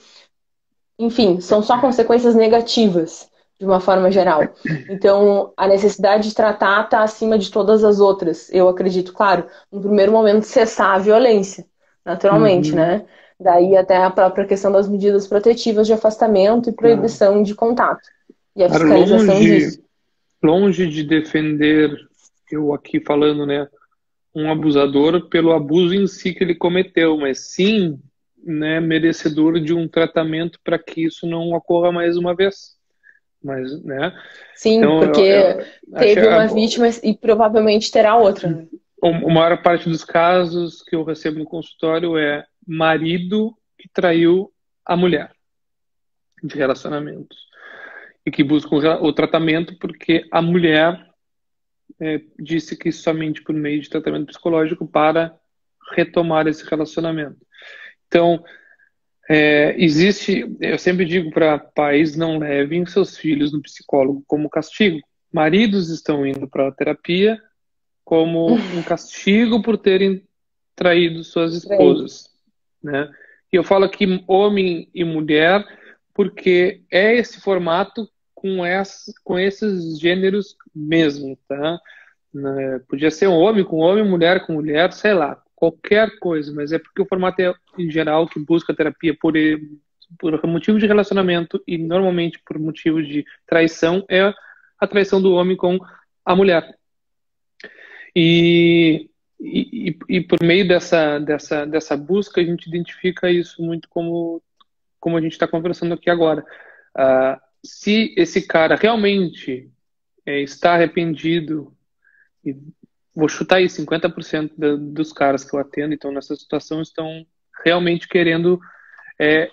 Enfim, são só consequências negativas, de uma forma geral. Então, a necessidade de tratar está acima de todas as outras. Eu acredito, claro, no primeiro momento, cessar a violência, naturalmente, Uhum. né? Daí até a própria questão das medidas protetivas de afastamento e Claro. proibição de contato. E a Cara, fiscalização disso. longe de defender, eu aqui falando, né, um abusador pelo abuso em si que ele cometeu, mas sim, né, merecedor de um tratamento para que isso não ocorra mais uma vez. Mas, né, Sim, então porque eu achei teve uma vítima e provavelmente terá outra, né? a maior parte dos casos que eu recebo no consultório é marido que traiu a mulher de relacionamentos e que buscam o tratamento porque a mulher disse que somente por meio de tratamento psicológico para retomar esse relacionamento. Então, existe, eu sempre digo para pais, não levem seus filhos no psicólogo como castigo. Maridos estão indo para a terapia como um castigo por terem traído suas Traído. esposas, né? E eu falo aqui homem e mulher porque é esse formato com esses gêneros mesmo, tá? Né? Podia ser um homem com homem, mulher com mulher, sei lá, qualquer coisa, mas é porque o formato é, em geral, que busca terapia por motivo de relacionamento e normalmente por motivo de traição, é a traição do homem com a mulher. E por meio dessa busca, a gente identifica isso muito como a gente está conversando aqui agora. Se esse cara realmente está arrependido, e vou chutar aí, 50% dos caras que eu atendo, então nessa situação, estão realmente querendo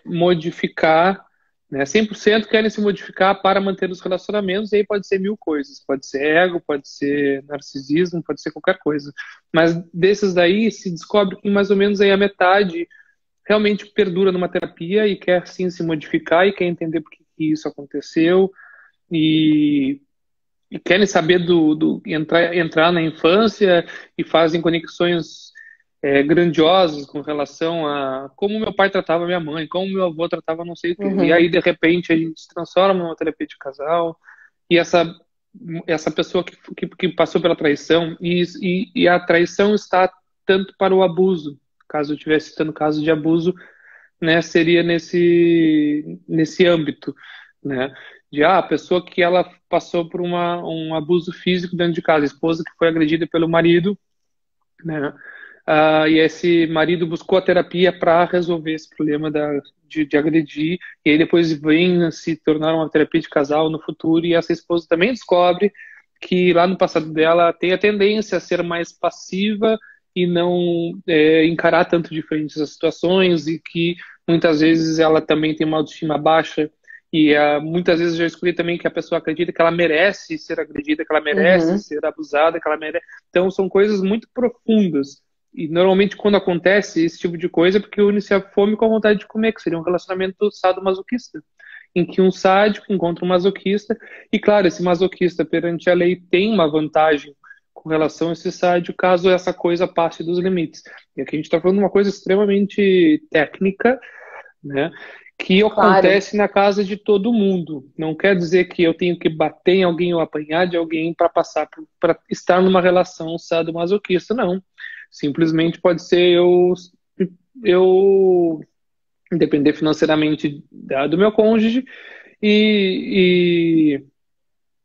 modificar, né? 100% querem se modificar para manter os relacionamentos, e aí pode ser mil coisas, pode ser ego, pode ser narcisismo, pode ser qualquer coisa. Mas desses daí se descobre que mais ou menos aí a metade realmente perdura numa terapia e quer sim se modificar e quer entender por que isso aconteceu e, e querem saber entrar na infância e fazem conexões grandiosas com relação a como meu pai tratava minha mãe, como meu avô tratava não sei o quê. E aí, Uhum. de repente, a gente se transforma numa terapia de casal e essa pessoa que passou pela traição e a traição está tanto para o abuso, caso eu estivesse citando caso de abuso, né, seria nesse âmbito, né, de a pessoa que ela passou por um abuso físico dentro de casa, a esposa que foi agredida pelo marido, né, e esse marido buscou a terapia para resolver esse problema de agredir, e aí depois vem se tornar uma terapia de casal no futuro, e essa esposa também descobre que lá no passado dela tem a tendência a ser mais passiva e não encarar tanto de frente as situações, e que muitas vezes ela também tem uma autoestima baixa, e muitas vezes eu já escutei também que a pessoa acredita que ela merece ser agredida, que ela merece Uhum. ser abusada, que ela merece... Então são coisas muito profundas. E normalmente quando acontece esse tipo de coisa é porque une-se a fome com a vontade de comer, que seria um relacionamento sadomasoquista, em que um sádico encontra um masoquista, e claro, esse masoquista perante a lei tem uma vantagem com relação a esse sádico, caso essa coisa passe dos limites. E aqui a gente está falando de uma coisa extremamente técnica, né? Que Claro. acontece na casa de todo mundo. Não quer dizer que eu tenho que bater em alguém ou apanhar de alguém para passar para estar numa relação sadomasoquista, não. Simplesmente pode ser eu depender financeiramente do meu cônjuge e,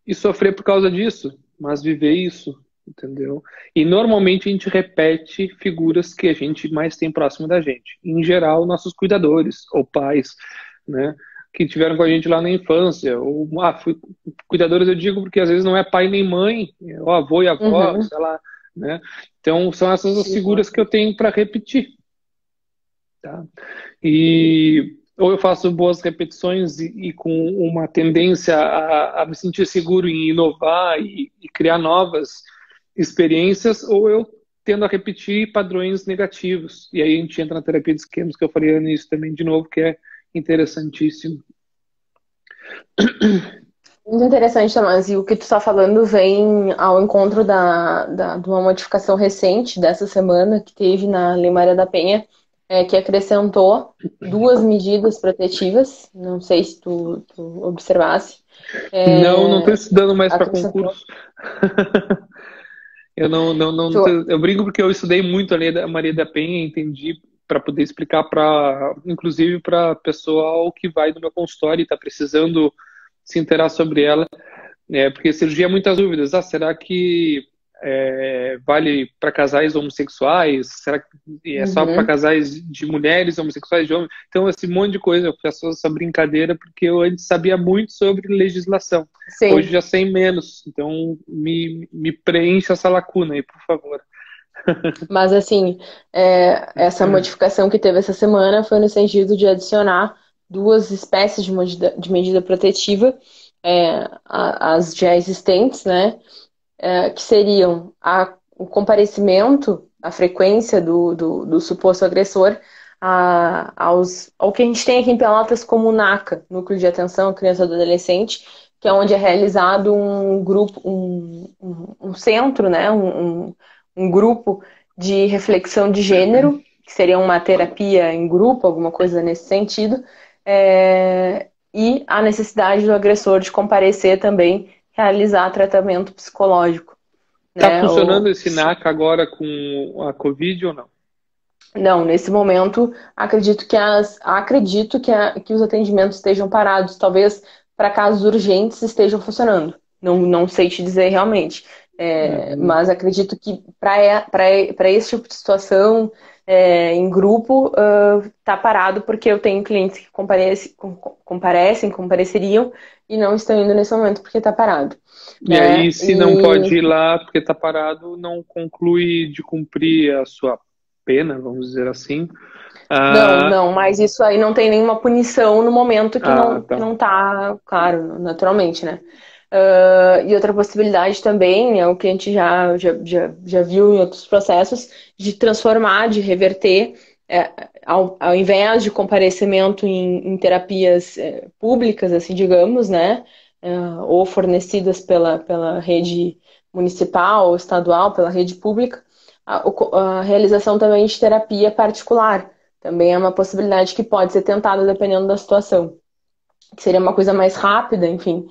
e sofrer por causa disso, mas viver isso, entendeu? E normalmente a gente repete figuras que a gente mais tem próximo da gente. Em geral, nossos cuidadores ou pais, né? Que tiveram com a gente lá na infância. Ou, cuidadores eu digo porque às vezes não é pai nem mãe, é o avô e a avó, Uhum. sei lá, né? Então são essas as Sim. figuras que eu tenho para repetir. tá? E ou eu faço boas repetições e com uma tendência a me sentir seguro em inovar e criar novas experiências, ou eu tendo a repetir padrões negativos. E aí a gente entra na terapia de esquemas, que eu falei nisso também de novo, que é interessantíssimo. Muito interessante, Tomás. E o que tu está falando vem ao encontro de uma modificação recente dessa semana que teve na Lei Maria da Penha, que acrescentou duas medidas protetivas. Não sei se tu observasse. Não estou estudando mais para Acrescentou. concurso. Eu eu brinco porque eu estudei muito a Lei da Maria da Penha, entendi para poder explicar inclusive para pessoal que vai no meu consultório e está precisando se inteirar sobre ela, porque cirurgia muitas dúvidas. Será que vale para casais homossexuais? Será que é só para casais de mulheres homossexuais, de homens? Então, esse monte de coisa. Eu faço essa brincadeira porque eu antes sabia muito sobre legislação. Sim. Hoje já sei menos. Então, me preencha essa lacuna aí, por favor. Mas, assim, essa modificação que teve essa semana foi no sentido de adicionar duas espécies de medida protetiva às já existentes, né? Que seriam o comparecimento, a frequência do suposto agressor ao que a gente tem aqui em Pelotas como o NACA, Núcleo de Atenção à Criança e Adolescente, que é onde é realizado um grupo, um centro, né? Um grupo de reflexão de gênero, que seria uma terapia em grupo, alguma coisa nesse sentido, e a necessidade do agressor de comparecer também, realizar tratamento psicológico. Está funcionando esse NACA agora com a Covid ou não? Não, nesse momento acredito que os atendimentos estejam parados. Talvez para casos urgentes estejam funcionando. Não sei te dizer realmente. Mas acredito que para esse tipo de situação em grupo está parado, porque eu tenho clientes que compareceriam e não estão indo nesse momento porque está parado. E aí, se não pode ir lá porque está parado, não conclui de cumprir a sua pena, vamos dizer assim. Não, mas isso aí não tem nenhuma punição no momento que não tá, claro, naturalmente, né? E outra possibilidade também é o que a gente já viu em outros processos, de transformar, de reverter, ao invés de comparecimento em terapias públicas, assim, digamos, né? Ou fornecidas pela rede municipal ou estadual, pela rede pública, a realização também de terapia particular. Também é uma possibilidade que pode ser tentada dependendo da situação. Que seria uma coisa mais rápida, enfim.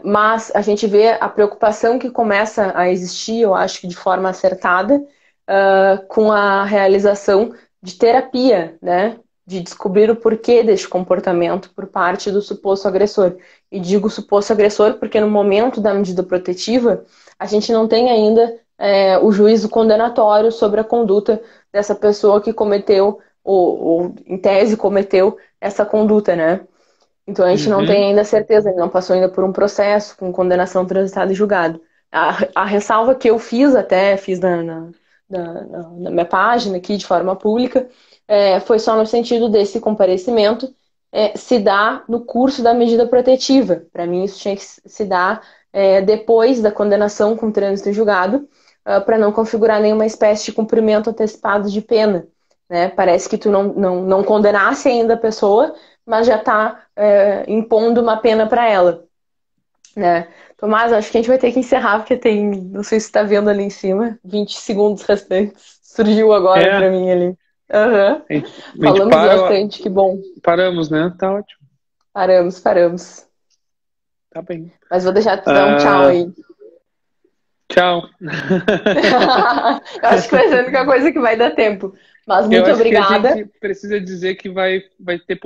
Mas a gente vê a preocupação que começa a existir, eu acho que de forma acertada, com a realização de terapia, né? De descobrir o porquê deste comportamento por parte do suposto agressor. E digo suposto agressor porque no momento da medida protetiva, a gente não tem ainda o juízo condenatório sobre a conduta dessa pessoa que cometeu, ou em tese cometeu essa conduta, né? Então a gente não tem ainda certeza, ele não passou ainda por um processo com condenação transitada e julgado. A ressalva que eu fiz na minha página aqui de forma pública, foi só no sentido desse comparecimento se dar no curso da medida protetiva. Para mim isso tinha que se dar depois da condenação com trânsito e julgado, para não configurar nenhuma espécie de cumprimento antecipado de pena. Né? Parece que tu não condenasse ainda a pessoa, mas já está impondo uma pena para ela. Né? Tomás, acho que a gente vai ter que encerrar, porque não sei se está vendo ali em cima, 20 segundos restantes. Surgiu agora para mim ali. Falamos bastante, que bom. Paramos, né? Tá ótimo. Paramos. Tá bem. Mas vou deixar tu dar um tchau aí. Tchau. Eu acho que vai ser a única coisa que vai dar tempo. Mas muito obrigada. Que a gente precisa dizer que vai ter